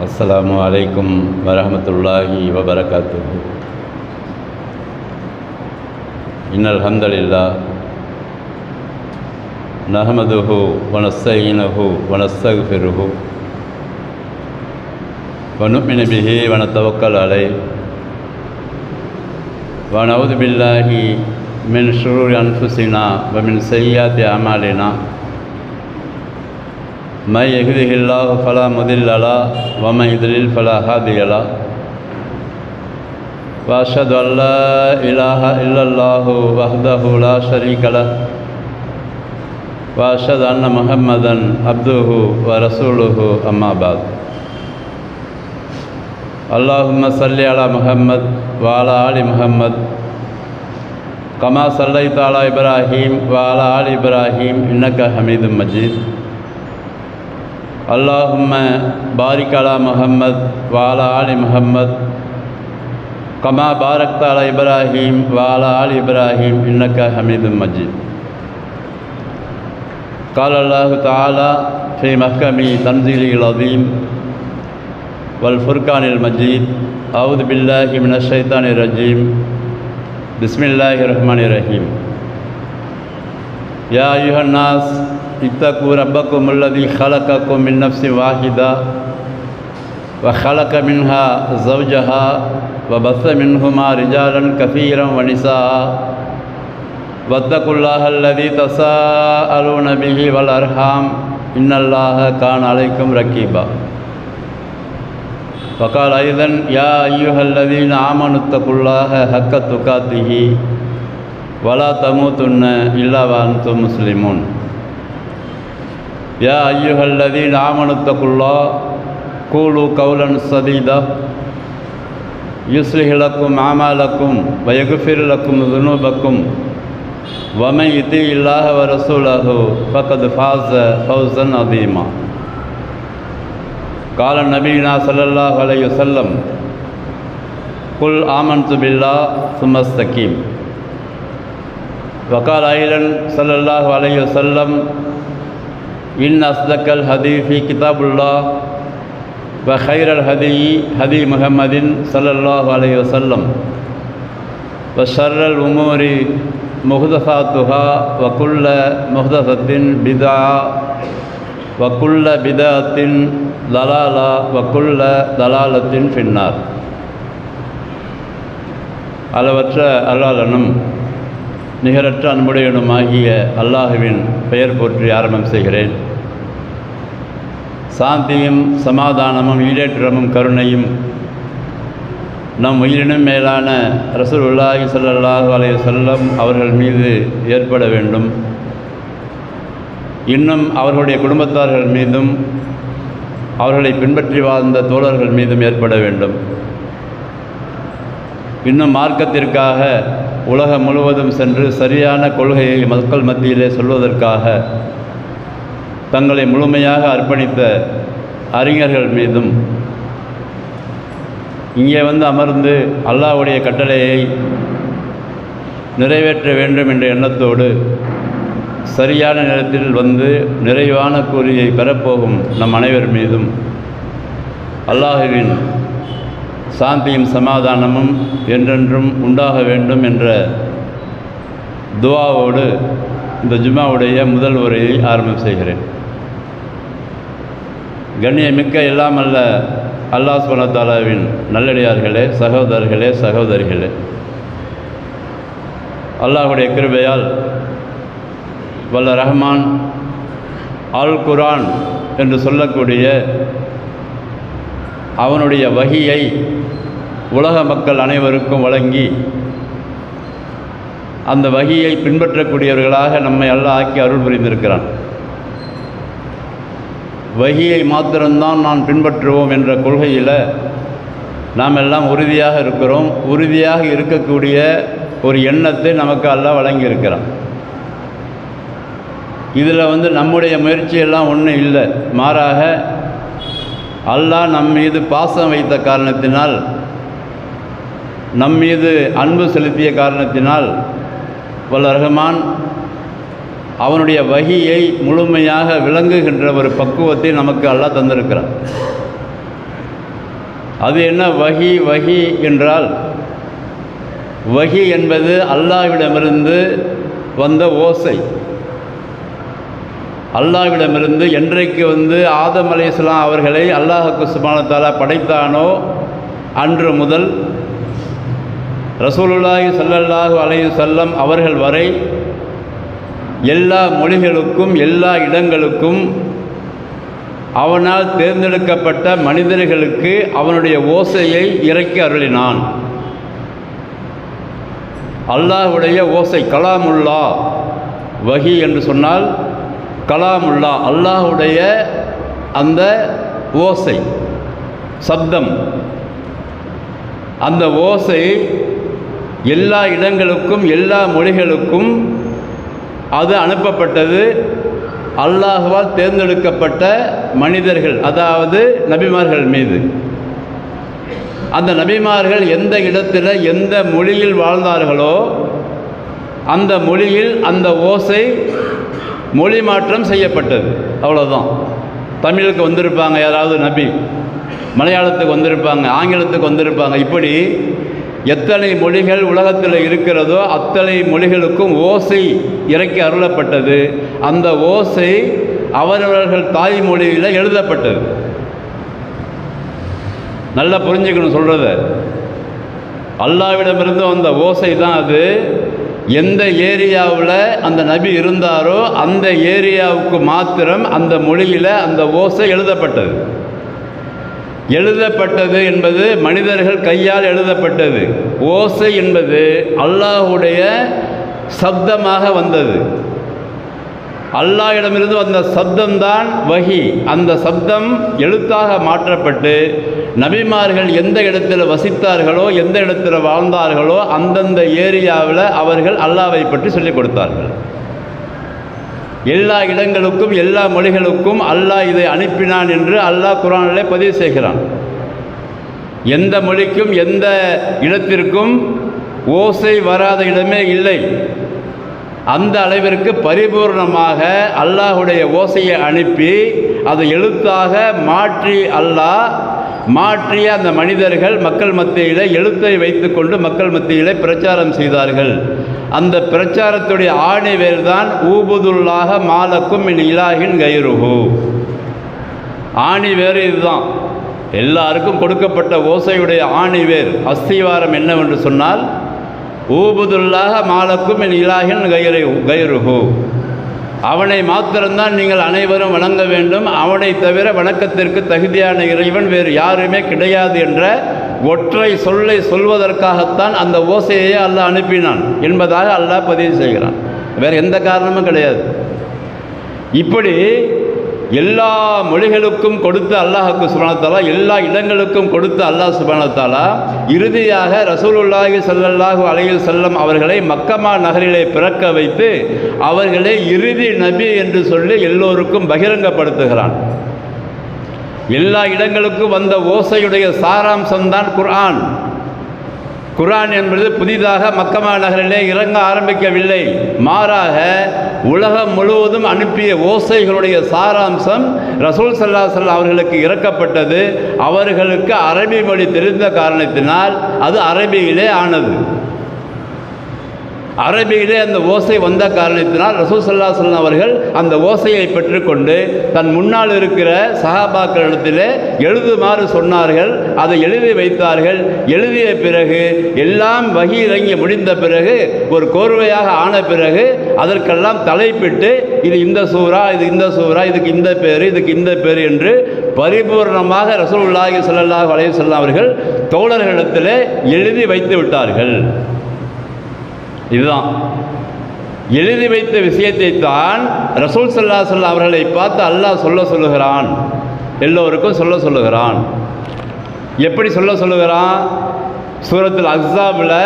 அஸ்ஸலாமு அலைக்கும் வரஹ்மத்துல்லாஹி வபரகாத்துஹு. இன்னல் ஹம்தலில்லாஹ் நஹ்மதுஹு வ நஸ்தஈனுஹு வ நஸ்தக்ஃபிருஹு வ நு'மினு பிஹி வ நதவக்கல் அலைஹி வ நஊது பில்லாஹி மின் ஷுரூரி அன்ஃபுஸினா வ மின் ஸய்யிஆத்தி அமாலினா மை யஹ்திஹில்லாஹு ஃபலா முதில்ல லஹு வ மை யுத்லில் ஃபலா ஹாதிய லஹு வ அஷ்ஹது அன் லா இலாஹா இல்லல்லாஹு வஹ்தஹு லா ஷரீக லஹு வ அஷ்ஹது அன்ன முஹம்மதன் அப்துஹு வ ரசூலுஹு அம்மா பஅத். அல்லாஹும்ம ஸல்லி அலா முஹம்மத் வ அலா ஆலி முஹம்மத் கமா ஸல்லைத அலா இப்ராஹீம் வ அலா ஆலி இப்ராஹீம் இன்னக ஹமீதும் மஜீத். அல்லாஹும்ம பாரிக் அலா முஹம்மத் வ அலா ஆலி முஹம்மத் கமா பாரக்த அலா இப்ராஹீம் வ அலா ஆலி இப்ராஹீம் இன்னக ஹமீதும் மஜீத். قال الله تعالى في محكم تنزيله العظيم والفرقان المجيد. أعوذ بالله من الشيطان الرجيم. بسم الله الرحمن الرحيم. يا أيها الناس اتقوا ربكم الذي خلقكم من نفس واحدة وخلق منها زوجها وبث منهما رجالا كثيرا ونساء واتقوا الله الذي تساءلون به والأرحام إن الله كان عليكم رقيبا. وقال أيضا يا أيها الذين آمنوا اتقوا الله حق تقاته ولا تموتن إلا وأنتم مسلمون. يا أيها الذين آمنوا اتقوا الله قولوا قولا سديدا يصلح لكم أعمالكم ويغفر لكم ذنوبكم ومن يطع الله ورسوله فقد فاز فوزا عظيما. قال نبينا صلى الله عليه وسلم قل آمنت بالله ثم استقيم. وقال أيضا صلى الله عليه وسلم إن أصدق الحديث كتاب الله وخير الهدي هدي محمد صلى الله عليه وسلم وشر الأمور محدثاتها وكل محدثة بدعة وكل بدعة ضلالة وكل ضلالة في النار. அளவற்ற அருளாளனும் நிகரற்ற அன்புடையனுமாகிய அல்லாஹுவின் பெயர் போற்றி ஆரம்பம் செய்கிறேன். சாந்தியும் சமாதானமும் ஈடேற்றமும் கருணையும் நம் உயிரினும் மேலான ரசூலுல்லாஹி ஸல்லல்லாஹு அலைஹி வஸல்லம் அவர்கள் மீது ஏற்பட வேண்டும். இன்னும் அவர்களுடைய குடும்பத்தார்கள் மீதும் அவர்களை பின்பற்றி வாழ்ந்த தோழர்கள் மீதும் ஏற்பட வேண்டும். இன்னும் மார்க்கத்திற்காக உலகம் முழுவதும் சென்று சரியான கொள்கையை மக்கள் மத்தியிலே சொல்வதற்காக தங்களை முழுமையாக அர்ப்பணித்த அறிஞர்கள் மீதும் இங்கே வந்து அமர்ந்து அல்லாஹ்வுடைய கட்டளையை நிறைவேற்ற வேண்டும் என்ற எண்ணத்தோடு சரியான நேரத்தில் வந்து நிறைவான கூலியை பெறப்போகும் நம் அனைவர் மீதும் அல்லாஹுவின் சாந்தியும் சமாதானமும் என்றென்றும் உண்டாக வேண்டும் என்ற துஆவோடு இந்த ஜும்மாவுடைய முதல் உரையை ஆரம்பம் செய்கிறேன். கண்ணியமிக்க எல்லாம் அல்ல அல்லாஹ் சுப்ஹானஹு வ தஆலாவின் நல்லடியார்களே, சகோதரர்களே, சகோதரிகளே, அல்லாஹ்வுடைய கிருபையால் வல்ல ரஹ்மான் அல் குர்ஆன் என்று சொல்லக்கூடிய அவனுடைய வஹியை உலக மக்கள் அனைவருக்கும் வழங்கி அந்த வஹியை பின்பற்றக்கூடியவர்களாக நம்மை அல்லாஹ் ஆக்கி அருள் புரிந்திருக்கிறான். வஹியை மாத்திரம்தான் நான் பின்பற்றுவோம் என்ற கொள்கையில் நாம் எல்லாம் உறுதியாக இருக்கிறோம். உறுதியாக இருக்கக்கூடிய ஒரு எண்ணத்தை நமக்கு அல்லாஹ் வழங்கியிருக்கிறான். இதில் நம்முடைய முயற்சியெல்லாம் ஒன்றும் இல்லை. மாறாக அல்லாஹ் நம் மீது பாசம் வைத்த காரணத்தினால், நம் மீது அன்பு செலுத்திய காரணத்தினால் வல்ல ரஹ்மான் அவனுடைய வஹியை முழுமையாக விளங்குகின்ற ஒரு பக்குவத்தை நமக்கு அல்லாஹ் தந்திருக்கிறான். அது என்ன வஹி? வஹி என்றால் வஹி என்பது அல்லாஹ்விடமிருந்து வந்த ஓசை. அல்லாஹ்விடமிருந்து என்றைக்கு ஆதம் அலைஹிஸ்ஸலாம் அவர்களை அல்லாஹ் சுப்ஹானஹு வ தஆலா படைத்தானோ அன்று முதல் ரசூலுல்லாஹி ஸல்லல்லாஹு அலைஹி வஸல்லம் அவர்கள் வரை எல்லா மொழிகளுக்கும் எல்லா இடங்களுக்கும் அவனால் தேர்ந்தெடுக்கப்பட்ட மனிதர்களுக்கு அவனுடைய ஓசையை இறக்கி அருளினான். அல்லாஹ்வுடைய ஓசை கலாமுல்லா. வஹி என்று சொன்னால் கலாமுல்லா, அல்லாஹ்வுடைய அந்த ஓசை, சப்தம். அந்த ஓசை எல்லா இடங்களுக்கும் எல்லா மொழிகளுக்கும் அது அனுப்பப்பட்டது அல்லாஹ்வால் தேர்ந்தெடுக்கப்பட்ட மனிதர்கள், அதாவது நபிமார்கள் மீது. அந்த நபிமார்கள் எந்த இடத்தில் எந்த மொழியில் வாழ்ந்தார்களோ அந்த மொழியில் அந்த ஓசை மொழி மாற்றம் செய்யப்பட்டது. அவ்வளோதான். தமிழுக்கு வந்திருப்பாங்க யாராவது நபி, மலையாளத்துக்கு வந்திருப்பாங்க, ஆங்கிலத்துக்கு வந்திருப்பாங்க. இப்படி எத்தனை மொழிகள் உலகத்தில் இருக்கிறதோ அத்தனை மொழிகளுக்கும் ஓசை இறக்கி அருளப்பட்டது. அந்த ஓசை அவரவர்கள் தாய்மொழியில் எழுதப்பட்டது. நல்லா புரிஞ்சுக்கணும் சொல்கிறத. அல்லாஹ்விடமிருந்து வந்த ஓசை தான் அது. எந்த ஏரியாவில் அந்த நபி இருந்தாரோ அந்த ஏரியாவுக்கு மாத்திரம் அந்த மொழியில் அந்த ஓசை எழுதப்பட்டது. எழுதப்பட்டது என்பது மனிதர்கள் கையால் எழுதப்பட்டது. ஓசை என்பது அல்லாஹ்வுடைய சப்தமாக வந்தது. அல்லாஹ்விடமிருந்து வந்த சப்தம்தான் வஹி. அந்த சப்தம் எழுத்தாக மாற்றப்பட்டு நபிமார்கள் எந்த இடத்துல வசித்தார்களோ எந்த இடத்துல வாழ்ந்தார்களோ அந்தந்த ஏரியாவில் அவர்கள் அல்லாஹ்வை பற்றி சொல்லிக் கொடுத்தார்கள். எல்லா இடங்களுக்கும் எல்லா மொழிகளுக்கும் அல்லாஹ் இதை அனுப்பினான் என்று அல்லாஹ் குர்ஆனிலே பதிவு செய்கிறான். எந்த மொழிக்கும் எந்த இடத்திற்கும் ஓசை வராத இடமே இல்லை. அந்த அளவிற்கு பரிபூர்ணமாக அல்லாஹ்வுடைய ஓசையை அனுப்பி அதை எழுத்தாக மாற்றிய அந்த மனிதர்கள் மக்கள் மத்தியிலே எழுத்தை வைத்துக்கொண்டு மக்கள் மத்தியிலே பிரச்சாரம் செய்தார்கள். அந்த பிரச்சாரத்துடைய ஆணிவேர் தான் ஊபுதுல்லாஹ மாலக்கும் மின் இலாஹின் கைருஹு. ஆணிவேர் இதுதான். எல்லாருக்கும் கொடுக்கப்பட்ட ஓசையுடைய ஆணிவேர் அஸ்திவாரம் என்னவென்று சொன்னால் ஊபுதுல்லாஹ மாலக்கும் மின் இலாஹின் கைருஹு. அவனை மாத்திரம்தான் நீங்கள் அனைவரும் வணங்க வேண்டும். அவனை தவிர வணக்கத்திற்கு தகுதியான இறைவன் வேறு யாருமே கிடையாது என்ற ஒற்றை சொல்லை சொல்வதற்காகத்தான் அந்த ஓசையை அல்லாஹ் அனுப்பினான் என்பதாக அல்லாஹ் பதிவு செய்கிறான். வேறு எந்த காரணமும் கிடையாது. இப்படி எல்லா மொழிகளுக்கும் கொடுத்த அல்லாஹ் சுப்ஹானஹு வ தஆலா, எல்லா இடங்களுக்கும் கொடுத்த அல்லாஹ் சுப்ஹானஹு வ தஆலா இறுதியாக ரசூலுல்லாஹி ஸல்லல்லாஹு அலைஹி வஸல்லம் அவர்களை மக்கமா நகரிலே பிறக்க வைத்து அவர்களை இறுதி நபி என்று சொல்லி எல்லோருக்கும் பகிரங்கப்படுத்துகிறான். எல்லா இடங்களுக்கும் வந்த ஓசையுடைய சாராம்சம்தான் குர்ஆன். குர்ஆன் என்பது புதிதாக மக்கமா நகரிலே இறங்க ஆரம்பிக்கவில்லை. மாறாக உலகம் முழுவதும் அனுப்பிய ஓசைகளுடைய சாராம்சம் ரசூல் ஸல்லல்லாஹு அலைஹி வஸல்லம் அவர்களுக்கு இறக்கப்பட்டது. அவர்களுக்கு அரபி மொழி தெரிந்த காரணத்தினால் அது அரபியிலே ஆனது. அரபியிலே அந்த ஓசை வந்த காரணத்தினால் ரசூல் ஸல்லல்லாஹு அலைஹி வஸல்லம் அவர்கள் அந்த ஓசையை பெற்றுக்கொண்டு தன் முன்னால் இருக்கிற சஹாபாக்களிடத்திலே எழுதுமாறு சொன்னார்கள். அதை எழுதி வைத்தார்கள். எழுதிய பிறகு எல்லாம் வஹி இறங்கி முடிந்த பிறகு ஒரு கோர்வையாக ஆன பிறகு அதற்கெல்லாம் தலைப்பிட்டு இது இந்த சூரா, இது இந்த சூரா, இதுக்கு இந்த பேர், இதுக்கு இந்த பேர் என்று பரிபூர்ணமாக ரசூலுல்லாஹி ஸல்லல்லாஹு அலைஹி வஸல்லம் அவர்கள் தோழர்களிடத்திலே எழுதி வைத்து விட்டார்கள். இதுதான் எழுதி வைத்த விஷயத்தை தான் ரசூல் ஸல்லல்லாஹு அலைஹி வஸல்லம் அவர்களை பார்த்து அல்லாஹ் சொல்லுகிறான். எல்லோருக்கும் சொல்லுகிறான். எப்படி சொல்லுகிறான்? சூரத்துல் அஹ்ஸாபில்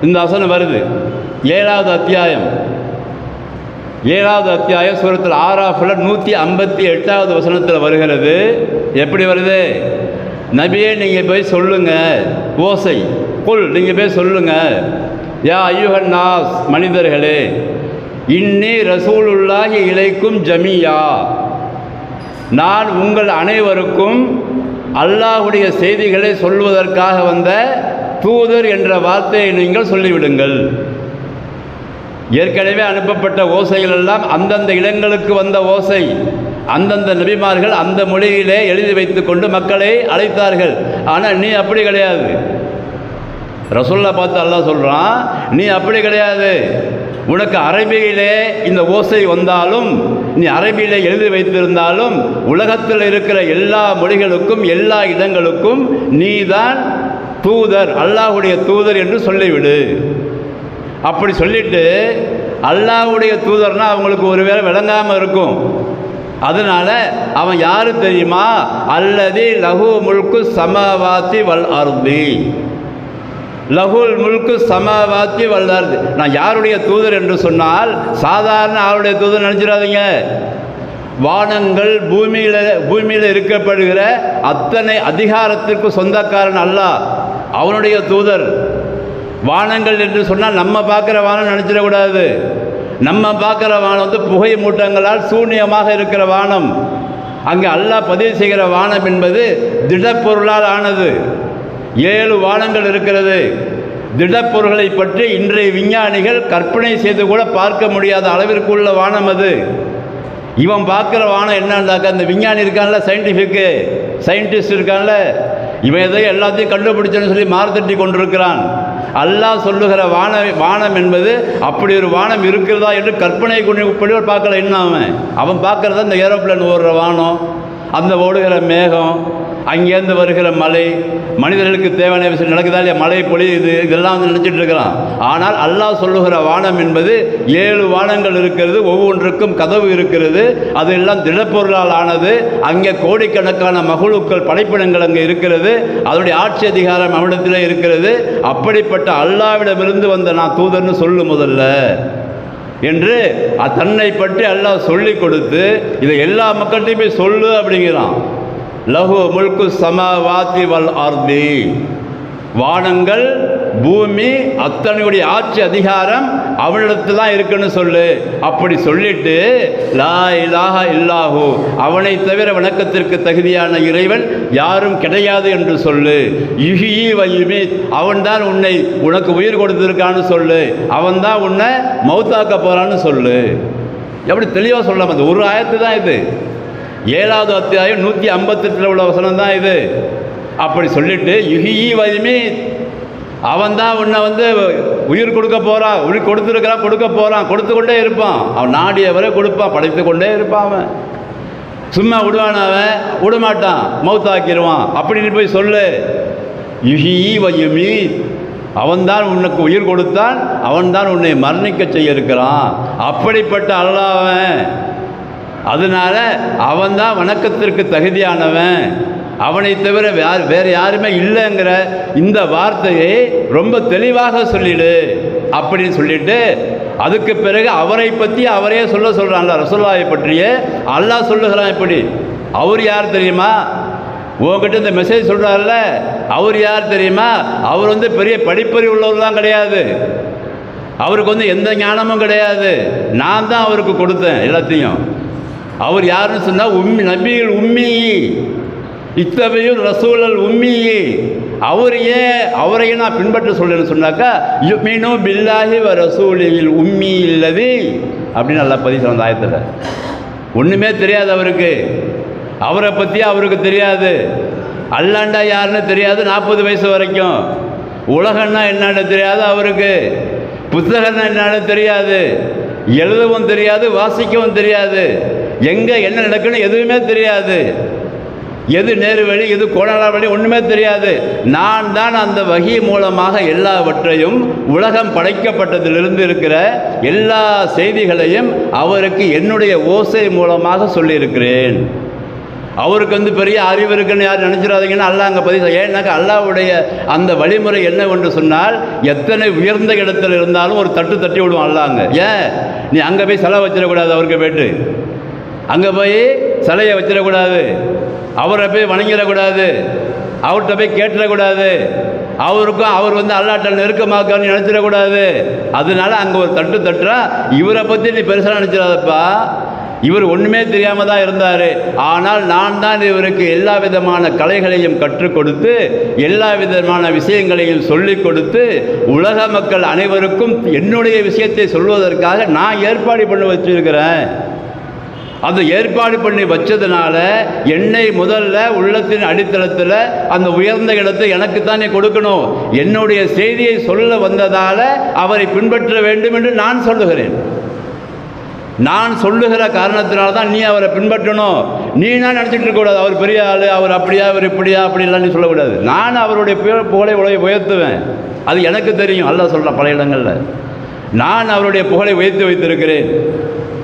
இந்த வசனம் வருது. 7வது அத்தியாயம் சூரத்துல் ஆராஃபில் 158வது வசனத்தில் வருகிறது. எப்படி வருது? நபியே நீங்கள் போய் சொல்லுங்க. ஓசை குல், நீங்கள் போய் சொல்லுங்க. யா அய்யுஹன் நாஸ், மனிதர்களே, இன்னி ரசூலுல்லாஹி இலைக்கும் ஜமியா, நான் உங்கள் அனைவருக்கும் அல்லாஹ்வுடைய செய்திகளை சொல்வதற்காக வந்த தூதர் என்ற வார்த்தையை நீங்கள் சொல்லிவிடுங்கள். ஏற்கனவே அனுப்பப்பட்ட ஓசைகள் எல்லாம் அந்தந்த இடங்களுக்கு வந்த ஓசை. அந்தந்த நபிமார்கள் அந்த மொழியிலே எழுதி வைத்து கொண்டு மக்களை அழைத்தார்கள். ஆனால் நீ அப்படி கிடையாது. ரசூலுல்லாஹ் பார்த்து அல்லாஹ் சொல்கிறான், நீ அப்படி கிடையாது. உனக்கு அரபியிலே இந்த ஓசை வந்தாலும், நீ அரபியிலே எழுதி வைத்திருந்தாலும், உலகத்தில் இருக்கிற எல்லா மொழிகளுக்கும் எல்லா இடங்களுக்கும் நீதான் தூதர், அல்லாஹ்வுடைய தூதர் என்று சொல்லிவிடு. அப்படி சொல்லிட்டு அல்லாஹ்வுடைய தூதர்னா அவங்களுக்கு ஒருவேளை விளங்காமல் இருக்கும். அதனால் அவன் யாரு தெரியுமா? அல்லதி லஹு முல்கு சமாவாத்தி வல் அர்தி, லஹுல் முல்கு சமாவாத்தி வல் அர்தி. நான் யாருடைய தூதர் என்று சொன்னால் சாதாரண ஆளுடைய தூதர் நினச்சிடாதீங்க. வானங்கள் பூமியில் இருக்கப்படுகிற அத்தனை அதிகாரத்திற்கு சொந்தக்காரன் அல்லாஹ், அவனுடைய தூதர். வானங்கள் என்று சொன்னால் நம்ம பார்க்குற வானம் நினச்சிடக்கூடாது. நம்ம பார்க்குற வானம் வந்து புகை மூட்டங்களால் சூன்யமாக இருக்கிற வானம். அங்கே அல்லாஹ் பதிவு செய்கிற வானம் என்பது திடப்பொருளால் ஆனது. 7 வானங்கள் இருக்கிறது. திடப்பொருள்களை பற்றி இன்றைய விஞ்ஞானிகள் கற்பனை செய்து கூட பார்க்க முடியாத அளவிற்கு உள்ள வானம் அது. இவன் பார்க்குற வானம் என்னன்னாக்கா, அந்த விஞ்ஞானி இருக்கான்ல, சயின்டிஸ்ட் இருக்கான்ல, இவன் எதை எல்லாத்தையும் கண்டுபிடிச்சன்னு சொல்லி மார்த்தட்டி கொண்டிருக்கிறான். அல்லாஹ் சொல்லுகிற வானம் என்பது அப்படி ஒரு வானம் இருக்கிறதா என்று கற்பனை கொண்டு பார்க்கல. என்ன அவன் பார்க்குறதா இந்த ஏரோப்ளேன் ஓடுற வானம், அந்த ஓடுகிற மேகம், அங்கேருந்து வருகிற மழை, மனிதர்களுக்கு தேவையான விஷயம் நடக்குதா இல்லையா, மழை பொழியுது, இதெல்லாம் வந்து நினச்சிட்டு இருக்கிறான். ஆனால் அல்லாஹ் சொல்லுகிற வானம் என்பது 7 வானங்கள் இருக்கிறது. ஒவ்வொன்றுக்கும் கதவு இருக்கிறது. அதெல்லாம் திடப்பொருளால் ஆனது. அங்கே கோடிக்கணக்கான மகளுக்கள் படைப்பினங்கள் அங்கே இருக்கிறது. அதனுடைய ஆட்சி அதிகாரம் அவனிடத்திலே இருக்கிறது. அப்படிப்பட்ட அல்லாஹ்விடமிருந்து வந்த நான் தூதர்னு சொல்லு முதல்ல என்று தன்னை பற்றி அல்லாஹ் சொல்லி கொடுத்து இதை எல்லா மக்கள்கிட்டையும் போய் சொல்லு அப்படிங்கிறான். லஹு முல்கு சமாவாத்தி வல் அர்தி, வானங்கள் பூமி அத்தனையுடைய ஆட்சி அதிகாரம் அவனிடத்தில் தான் இருக்குன்னு சொல்லு. அப்படி சொல்லிட்டு லா இலாஹா இல்லாஹு, அவனை தவிர வணக்கத்திற்கு தகுதியான இறைவன் யாரும் கிடையாது என்று சொல்லு. யுஹ்யி வ யுமீத், அவன்தான் உனக்கு உயிர் கொடுத்திருக்கான்னு சொல்லு. அவன்தான் உன்னை மௌத்தாக்க போறான்னு சொல்லு. எப்படி தெளிவாக சொல்லலாம். அது ஒரு ஆயத்து தான் இது. 7வது அத்தியாயம் 158 உள்ள வசனம் தான் இது. அப்படி சொல்லிட்டு யுஹ்யி வ யுமீத், அவன் தான் உன்னை வந்து உயிர் கொடுக்க போகிறான், உயிர் கொடுத்துருக்கிறான், கொடுக்க போகிறான், கொடுத்து கொண்டே இருப்பான். அவன் நாடியவரை கொடுப்பான், படைத்து கொண்டே இருப்பான். அவன் சும்மா விடுவான், அவன் விடமாட்டான், மௌத்தாக்கிடுவான். அப்படின்னு போய் சொல்லு. யுஹ்யி வ யுமீத், அவன்தான் உனக்கு உயிர் கொடுத்தான், அவன்தான் உன்னை மரணிக்க செய்ய இருக்கிறான். அப்படிப்பட்ட அல்லாஹ்வன். அதனால அவன்தான் வணக்கத்திற்கு தகுதியானவன், அவனை தவிர வேறு யாருமே இல்லைங்கிற இந்த வார்த்தையை ரொம்ப தெளிவாக சொல்லிடு அப்படின்னு சொல்லிட்டு அதுக்கு பிறகு அவரை பற்றி அவரே சொல்கிறான்ல, ரசூலுல்லாஹை பற்றியே அல்லாஹ் சொல்லுகிறான். இப்படி அவர் யார் தெரியுமா? உங்ககிட்ட இந்த மெசேஜ் சொல்கிறார்ல, அவர் யார் தெரியுமா? அவர் வந்து பெரிய படிப்பறிவு உள்ளவர்லாம் கிடையாது. அவருக்கு வந்து எந்த ஞானமும் கிடையாது. நான் தான் அவருக்கு கொடுத்தேன் எல்லாத்தையும். அவர் யாருன்னு சொன்னால் நபிகள் உம்மி, இத்தபையுல் ரசூலல் உம்மி. அவரையே நான் பின்பற்ற சொல்லுன்னு சொன்னாக்கா யுமினு பில்லாஹி வ ரசூலில் உம்மி இல்லதி அப்படின்னு நல்லா பதிவு அந்த ஆயத்தில். ஒன்றுமே தெரியாது அவருக்கு, அவரை பற்றி அவருக்கு தெரியாது. அல்லாண்டா யாருன்னு தெரியாது 40 வயசு வரைக்கும். உலகன்னா என்னன்னு தெரியாது அவருக்கு, புத்தகம்னா என்னன்னு தெரியாது, எழுதவும் தெரியாது, வாசிக்கவும் தெரியாது, எங்கே என்ன நடக்குன்னு எதுவுமே தெரியாது, எது நேரு வழி எது கோணலா வழி ஒன்றுமே தெரியாது. நான் தான் அந்த வஹி மூலமாக எல்லாவற்றையும் உலகம் படைக்கப்பட்டதிலிருந்து இருக்கிற எல்லா செய்திகளையும் அவருக்கு என்னுடைய ஓசை மூலமாக சொல்லியிருக்கிறேன். அவருக்கு வந்து பெரிய அறிவு இருக்குன்னு யார் நினச்சிடாதீங்கன்னு அல்லாஹ் அங்கே பதிவு. ஏன்னாக்கா அல்லாஹ்வுடைய அந்த வழிமுறை என்னவென்று சொன்னால், எத்தனை உயர்ந்த இடத்துல இருந்தாலும் ஒரு தட்டு தட்டி விடுவோம் அல்லாஹ்ங்க. ஏன் நீ அங்கே போய் சிலை வச்சிடக்கூடாது, அவருக்கு போய்ட்டு அங்கே போய் சிலையை வச்சிடக்கூடாது, அவரை போய் வணங்கிடக்கூடாது, அவர்கிட்ட போய் கேட்டுடக்கூடாது, அவருக்கும் அவர் வந்து அல்லாட்ட நெருக்கமாக்கான்னு நினச்சிடக்கூடாது. அதனால அங்கே ஒரு தட்டு தட்டுறா, இவரை பற்றி நீ பெருசாக நினச்சிடாதப்பா, இவர் ஒன்றுமே தெரியாமல் தான் இருந்தார். ஆனால் நான் தான் இவருக்கு எல்லா விதமான கலைகளையும் கற்றுக் கொடுத்து எல்லா விதமான விஷயங்களையும் சொல்லிக் கொடுத்து உலக மக்கள் அனைவருக்கும் என்னுடைய விஷயத்தை சொல்வதற்காக நான் ஏற்பாடு பண்ணி வச்சிருக்கிறேன். அந்த ஏற்பாடு பண்ணி வச்சதுனால என்னை முதல்ல உள்ளத்தின் அடித்தளத்தில் அந்த உயர்ந்த இடத்தை எனக்குத்தானே கொடுக்கணும். என்னுடைய செய்தியை சொல்ல வந்ததால் அவரை பின்பற்ற வேண்டும் என்று நான் சொல்லுகிறேன். நான் சொல்லுகிற காரணத்தினால தான் நீ அவரை பின்பற்றணும். நீ நான் நினச்சிட்டு இருக்கக்கூடாது அவர் பெரிய ஆள், அவர் அப்படியா அவர் இப்படியா அப்படிலாம் நீ சொல்லக்கூடாது. நான் அவருடைய புகழை உயர்த்துவேன். அது எனக்கு தெரியும். அல்லாஹ் சொல்கிறேன் பல இடங்களில் நான் அவருடைய புகழை உயர்த்தி வைத்திருக்கிறேன்.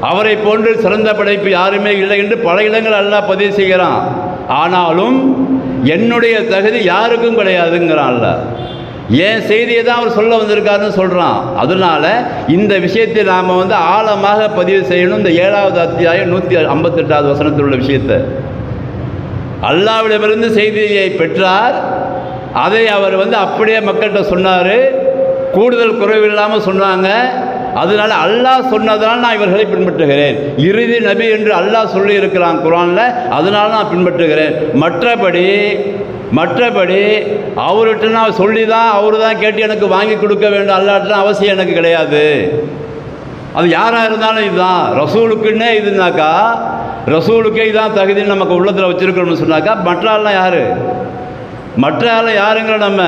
அவரை போன்று சிறந்த படைப்பு யாருமே இல்லை என்று பல இடங்கள் அல்லாஹ் பதிவு செய்கிறான். ஆனாலும் என்னுடைய தகுதி யாருக்கும் கிடையாதுங்கிறான் அல்லாஹ். என் செய்தியை தான் அவர் சொல்ல வந்திருக்காருன்னு சொல்கிறான். அதனால் இந்த விஷயத்தை நாம் ஆழமாக பதிவு செய்யணும். இந்த 7வது அத்தியாயம் 158வது வசனத்தில் உள்ள விஷயத்தை அல்லாஹ்விடமிருந்து செய்தியை பெற்றார். அதை அவர் அப்படியே மக்கள்கிட்ட சொன்னார். கூடுதல் குறைவில்லாமல் சொன்னாங்க. அதனால் அல்லாஹ் சொன்னதால் நான் இவர்களை பின்பற்றுகிறேன். இறுதி நபி என்று அல்லாஹ் சொல்லி இருக்கிறான் குர்ஆனில். அதனால் நான் பின்பற்றுகிறேன். மற்றபடி அவர்கிட்ட நான் சொல்லி தான் அவரு தான் கேட்டு எனக்கு வாங்கி கொடுக்க வேண்டும் அல்லாஹ்ட்ட அவசியம் எனக்கு கிடையாது. அது யாராக இருந்தாலும் இதுதான். ரசூலுக்குன்னே இதுனாக்கா ரசூலுக்கே இதான் தகுதின்னு நமக்கு உள்ளத்தில் வச்சுருக்கணும்னு சொன்னாக்கா மற்ற ஆள்லாம் யார்? மற்ற ஆள் யாருங்கிற நம்ம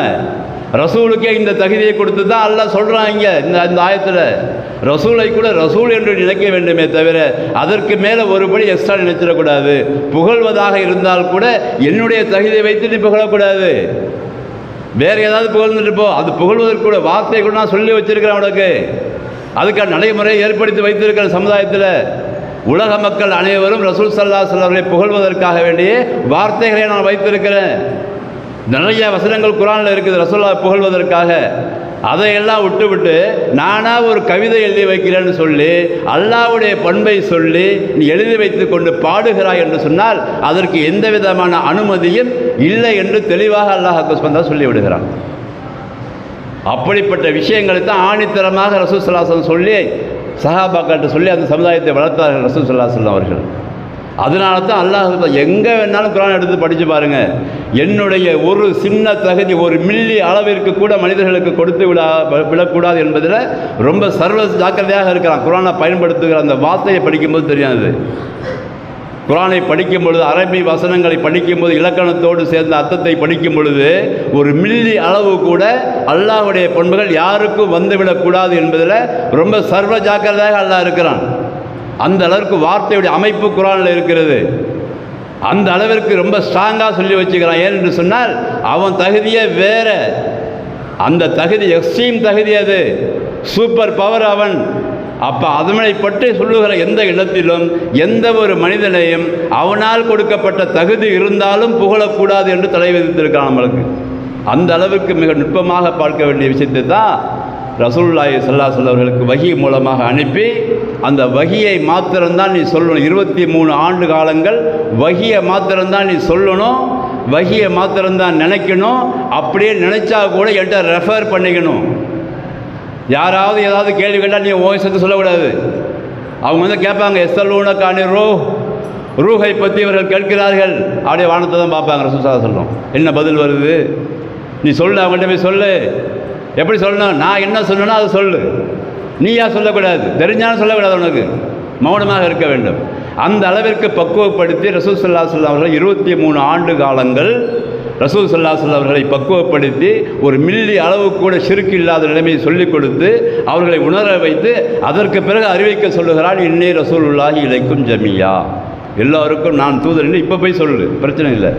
ரசூலுக்கே இந்த தகுதியை கொடுத்து தான் அல்லாஹ் சொல்கிறான். இங்கே இந்த ஆயத்தில் ரசூலை கூட ரசூல் என்று நினைக்க வேண்டுமே தவிர அதற்கு மேலே ஒருபடி எக்ஸ்ட்ரா நினைச்சிடக்கூடாது. புகழ்வதாக இருந்தால் கூட என்னுடைய தகுதியை வைத்து நீ புகழக்கூடாது. வேறு ஏதாவது புகழ்ந்துட்டு போ. அது புகழ்வதற்கு கூட வார்த்தை கூட நான் சொல்லி வச்சிருக்கிறேன் உனக்கு. அதுக்கான நடைமுறையை ஏற்படுத்தி வைத்திருக்கிற சமுதாயத்தில் உலக மக்கள் அனைவரும் ரசூல் ஸல்லல்லாஹு அலைஹி வஸல்லம் அவர்களை புகழ்வதற்காக வேண்டிய வார்த்தைகளை நான் வைத்திருக்கிறேன். நிறைய வசனங்கள் குர்ஆனில் இருக்குது ரசூலுல்லாஹ் புகழ்வதற்காக. அதையெல்லாம் விட்டு நானாக ஒரு கவிதை எழுதி வைக்கிறேன்னு சொல்லி அல்லாஹ்வுடைய பண்பை சொல்லி நீ எழுதி வைத்து கொண்டு பாடுகிறாய் என்று சொன்னால் அதற்கு எந்த விதமான அனுமதியும் இல்லை என்று தெளிவாக அல்லாஹ் சுப்ஹானஹு சொல்லி விடுகிறான். அப்படிப்பட்ட விஷயங்களை தான் ஆணித்தரமாக ரசூல் ஸல்லல்லாஹு அலைஹி வஸல்லம் சொல்லி சஹாபாக்கள்கிட்ட சொல்லி அந்த சமுதாயத்தை வளர்த்தார்கள் ரசூல் ஸல்லல்லாஹு அலைஹி வஸல்லம் அவர்கள். அதனால தான் அல்லாஹ் எங்கே வேணாலும் குர்ஆன் எடுத்து படித்து பாருங்கள். என்னுடைய ஒரு சின்ன தகுதி ஒரு மில்லி அளவிற்கு கூட மனிதர்களுக்கு கொடுத்து விடக்கூடாது என்பதில் ரொம்ப சர்வ ஜாக்கிரதையாக இருக்கிறான். குர்ஆனை பயன்படுத்துகிற அந்த வார்த்தையை படிக்கும்போது தெரியாது. குர்ஆனை படிக்கும் பொழுது அரபி வசனங்களை படிக்கும்போது இலக்கணத்தோடு சேர்ந்த அர்த்தத்தை படிக்கும் பொழுது ஒரு மில்லி அளவு கூட அல்லாஹ்வுடைய பண்புகள் யாருக்கும் வந்துவிடக்கூடாது என்பதில் ரொம்ப சர்வ ஜாக்கிரதையாக அல்லாஹ் இருக்கிறான். அந்த அளவிற்கு வார்த்தையுடைய அமைப்பு குர்ஆனில் இருக்கிறது. அந்த அளவிற்கு ரொம்ப ஸ்ட்ராங்காக சொல்லி வச்சுக்கிறான். ஏனென்று சொன்னால் அவன் தகுதியே வேற. அந்த தகுதி எக்ஸ்ட்ரீம் தகுதி, அது சூப்பர் பவர் அவன். அப்போ அதனை பற்றி சொல்லுகிற எந்த இடத்திலும் எந்த ஒரு மனிதனையும் அவனால் கொடுக்கப்பட்ட தகுதி இருந்தாலும் புகழக்கூடாது என்று தடை விதித்திருக்கான் நம்மளுக்கு. அந்த அளவுக்கு மிக நுட்பமாக பார்க்க வேண்டிய விஷயத்தை தான் ரசூலுல்லாஹி ஸல்லல்லாஹு அலைஹி வஸல்லம் அவர்களுக்கு வஹி மூலமாக அனுப்பி அந்த வஹியை மாத்திரம்தான் நீ சொல்லணும். 23 ஆண்டு காலங்கள் வஹியை மாத்திரம்தான் நீ சொல்லணும். வஹியை மாத்திரம்தான் நினைக்கணும். அப்படியே நினைச்சா கூட என்கிட்ட ரெஃபர் பண்ணிக்கணும். யாராவது ஏதாவது கேள்வி கேட்டால் நீ ஓய்ஸத்து சொல்லக்கூடாது. அவங்க கேட்பாங்க எஸ்ஸலூனக அனி ரூஹை பற்றி இவர்கள் கேட்கிறார்கள். அப்படியே வானத்தை தான் பார்ப்பாங்க. ரசூல் ஸல்லல்லாஹு அலைஹி வஸல்லம் என்ன பதில் வருது நீ சொல்லு, அவங்கள்ட்ட போய் சொல்லு. எப்படி சொல்லணும்? நான் என்ன சொல்லணும்னா அதை சொல்லு. நீயா சொல்லக்கூடாது, தெரிஞ்சாலும் சொல்லக்கூடாது. உனக்கு மௌனமாக இருக்க வேண்டும். அந்த அளவிற்கு பக்குவப்படுத்தி ரசூல் ஸல்லல்லாஹு அலைஹி வஸல்லம் அவர்கள் 23 ஆண்டு காலங்கள் ரசூல் ஸல்லல்லாஹு அலைஹி வஸல்லம் அவர்களை பக்குவப்படுத்தி ஒரு மில்லி அளவு கூட ஷிர்க் இல்லாத நிலைமையை சொல்லிக் கொடுத்து அவர்களை உணர வைத்து அதற்கு பிறகு அறிவிக்க சொல்லுகிறான். இன்னே ரசூலுல்லாஹி இலைக்கும் ஜமியா, எல்லோருக்கும் நான் தூதர். இப்போ போய் சொல்லு, பிரச்சனை இல்லை.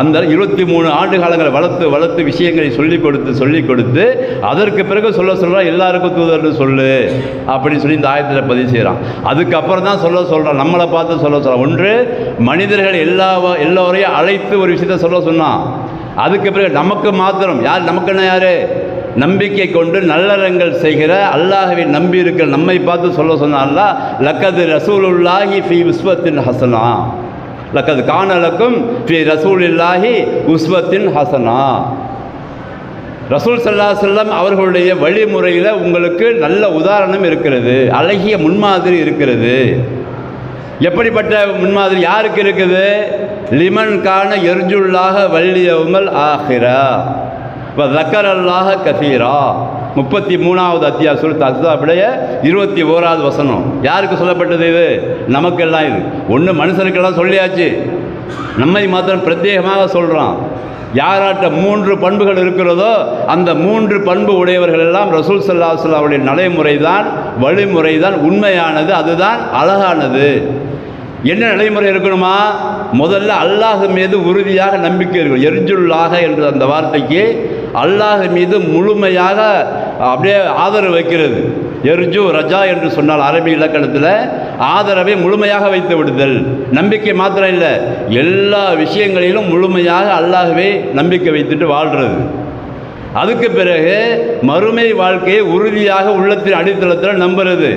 அந்த 23 ஆண்டு காலங்களை வளர்த்து விஷயங்களை சொல்லிக் கொடுத்து அதற்கு பிறகு சொல்கிறான் எல்லாருக்கும் தூதர்னு சொல்லு அப்படின்னு சொல்லி இந்த ஆயத்தில் பதிவு செய்கிறான். அதுக்கப்புறம் தான் சொல்கிறான், நம்மளை பார்த்து சொல்கிறான். ஒன்று மனிதர்கள் எல்லோரையும் அழைத்து ஒரு விஷயத்தை சொன்னான். அதுக்கு பிறகு நமக்கு மாத்திரம் யார், நமக்குன்னா யார், நம்பிக்கை கொண்டு நல்லறங்கள் செய்கிற அல்லாஹ்வை நம்பி இருக்கிற நம்மை பார்த்து சொன்னான்ல, லக்கது ரசூலுல்லாஹி ஃபி உஸ்வத்தின் ஹசனா, லக்கது கானலக்கும் ஃபி ரசூலில்லாஹி உஸ்வத்தின் ஹசனா. ரசூல் ஸல்லல்லாஹு அலைஹி வஸல்லம் அவர்களுடைய வழிமுறையில் உங்களுக்கு நல்ல உதாரணம் இருக்கிறது, அழகிய முன்மாதிரி இருக்கிறது. எப்படிப்பட்ட முன்மாதிரி யாருக்கு இருக்குது? லிமன் கான எர்ஜுல்லாக வல்லியவுமல் ஆஹிரா வ தக்கரல்லாஹ கசீரா. 33வது அத்தியாயம் சூரத் அஹ்ஸாபுடைய 21வது வசனம். யாருக்கு சொல்லப்பட்டது இது? நமக்கெல்லாம். இது ஒன்று மனுஷனுக்கெல்லாம் சொல்லியாச்சு, நம்மை மாத்திரம் பிரத்யேகமாக சொல்கிறான். யாராட்ட 3 பண்புகள் இருக்கிறதோ அந்த 3 பண்பு உடையவர்கள் எல்லாம் ரசூல் ஸல்லல்லாஹு அலைஹி வஸல்லம் அவருடைய நடைமுறை தான், வழிமுறை தான் உண்மையானது, அதுதான் அழகானது. என்ன நடைமுறை இருக்கணுமா? முதல்ல அல்லாஹ் மீது உறுதியாக நம்பிக்கை இருக்கும். எர்ஜுல்லாக என்ற அந்த வார்த்தைக்கு அல்லாஹ் மீது முழுமையாக அப்படியே ஆதரவு வைக்கிறது. எர்ஜு ரஜா என்று சொன்னால் அரபி இலக்கணத்தில் ஆதரவை முழுமையாக வைத்து விடுதல். நம்பிக்கை மாத்திரம் இல்லை, எல்லா விஷயங்களிலும் முழுமையாக அல்லாஹ்வே நம்பிக்கை வைத்துட்டு வாழ்கிறது. அதுக்கு பிறகு மறுமை வாழ்க்கையை உறுதியாக உள்ளத்தின் அடித்தளத்தில் நம்புறது.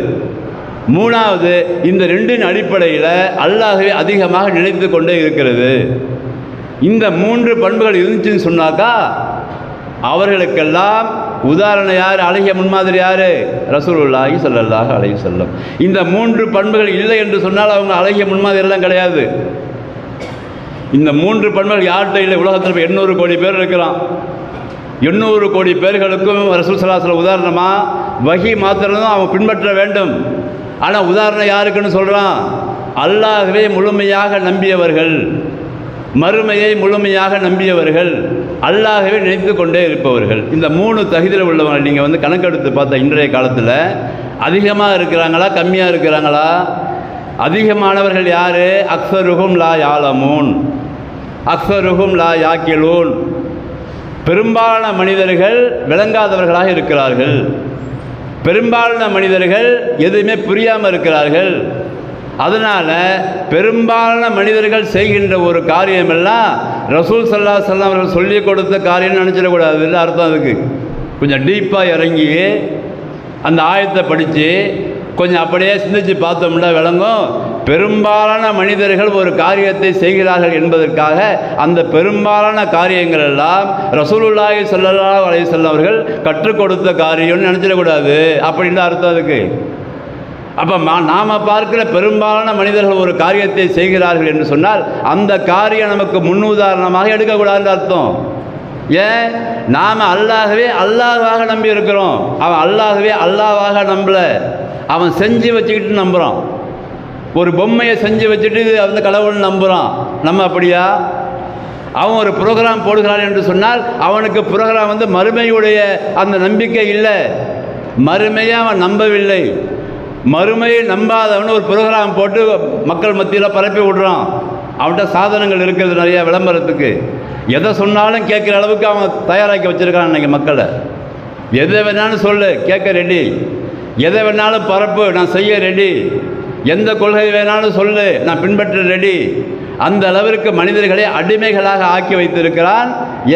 3வது, இந்த 2ன் அடிப்படையில் அல்லாஹ்வை அதிகமாக நினைத்து கொண்டே இருக்கிறது. இந்த 3 பண்புகள் இருந்துச்சுன்னு சொன்னாக்கா அவர்களுக்கெல்லாம் உதாரணம் யார்? அழகிய முன்மாதிரி யார்? ரசூலுல்லாஹி ஸல்லல்லாஹு அலைஹி வஸல்லம். இந்த 3 பண்புகள் இல்லை என்று சொன்னால் அவங்க அழகிய முன்மாதிரியெல்லாம் கிடையாது. இந்த 3 பண்புகள் யார்கிட்ட இல்லை? உலகத்தில் 800 கோடி பேர் இருக்கிறான். 800 கோடி பேர்களுக்கும் ரசூல் ஸல்லல்லாஹு அலைஹி வஸல்லம் உதாரணமாக வஹி மாத்திரம்தான் அவன் பின்பற்ற வேண்டும். ஆனால் உதாரணம் யாருக்குன்னு சொல்கிறான்? அல்லாஹ்வே முழுமையாக நம்பியவர்கள், மறுமையை முழுமையாக நம்பியவர்கள், அல்லாஹ்வே நினைத்து கொண்டே இருப்பவர்கள். இந்த 3 தகுதியில் உள்ளவங்க நீங்கள் கணக்கெடுத்து பார்த்தா இன்றைய காலத்தில் அதிகமாக இருக்கிறாங்களா கம்மியாக இருக்கிறாங்களா? அதிகமானவர்கள் யார்? அக்ஸருஹும் லா யாலமூன், அக்ஸருஹும் லா யாக்கிலூன். பெரும்பாலான மனிதர்கள் விளங்காதவர்களாக இருக்கிறார்கள். பெரும்பாலான மனிதர்கள் எதுவுமே புரியாமல் இருக்கிறார்கள். அதனால் பெரும்பாலான மனிதர்கள் செய்கின்ற ஒரு காரியமெல்லாம் ரசூல் ஸல்லல்லாஹு அலைஹி வஸல்லம் அவர்கள் சொல்லிக் கொடுத்த காரியம்னு நினச்சிடக்கூடாது. இல்லை அர்த்தம். அதுக்கு கொஞ்சம் டீப்பாக இறங்கி அந்த ஆயத்தை படித்து கொஞ்சம் அப்படியே சிந்திச்சு பார்த்தோம்னா விளங்கும். பெரும்பாலான மனிதர்கள் ஒரு காரியத்தை செய்கிறார்கள் என்பதற்காக அந்த பெரும்பாலான காரியங்கள் எல்லாம் ரசூலுல்லாஹி ஸல்லல்லாஹு அலைஹி வஸல்லம் அவர்கள் கற்றுக் கொடுத்த காரியம்னு நினச்சிடக்கூடாது. அப்படின்னு அர்த்தம் அதுக்கு. அப்போ நாம் பார்க்கிற பெரும்பாலான மனிதர்கள் ஒரு காரியத்தை செய்கிறார்கள் என்று சொன்னால் அந்த காரியம் நமக்கு முன்னுதாரணமாக எடுக்கக்கூடாதுன்னு அர்த்தம். ஏன்? நாம் அல்லாஹ்வே அல்லாஹ்வாக நம்பி இருக்கிறோம். அவன் அல்லாஹ்வே அல்லாஹ்வாக நம்பலை, அவன் செஞ்சு வச்சுக்கிட்டு நம்புகிறான். ஒரு பொம்மையை செஞ்சு வச்சுட்டு அந்த கடவுள் நம்புகிறான். நம்ம அப்படியா? அவன் ஒரு ப்ரோக்ராம் போடுகிறான் என்று சொன்னால் அவனுக்கு ப்ரோக்ராம் மறுமையுடைய அந்த நம்பிக்கை இல்லை, மறுமையை அவன் நம்பவில்லை. மறுமையை நம்பாதவன் ஒரு ப்ரோக்ராம் போட்டு மக்கள் மத்தியில் பரப்பி விடுறான். அவன்கிட்ட சாதனங்கள் இருக்கிறது நிறையா விளம்பரத்துக்கு. எதை சொன்னாலும் கேட்குற அளவுக்கு அவன் தயாராக்கி வச்சுருக்கான் இன்றைக்கி மக்களை. எதை வேணாலும் சொல்லு, கேட்க ரெடி. எதை வேணாலும் பரப்பு, நான் செய்ய ரெடி. எந்த கொள்கை வேணாலும் சொல்லு, நான் பின்பற்ற ரெடி. அந்த அளவிற்கு மனிதர்களை அடிமைகளாக ஆக்கி வைத்திருக்கிறான்.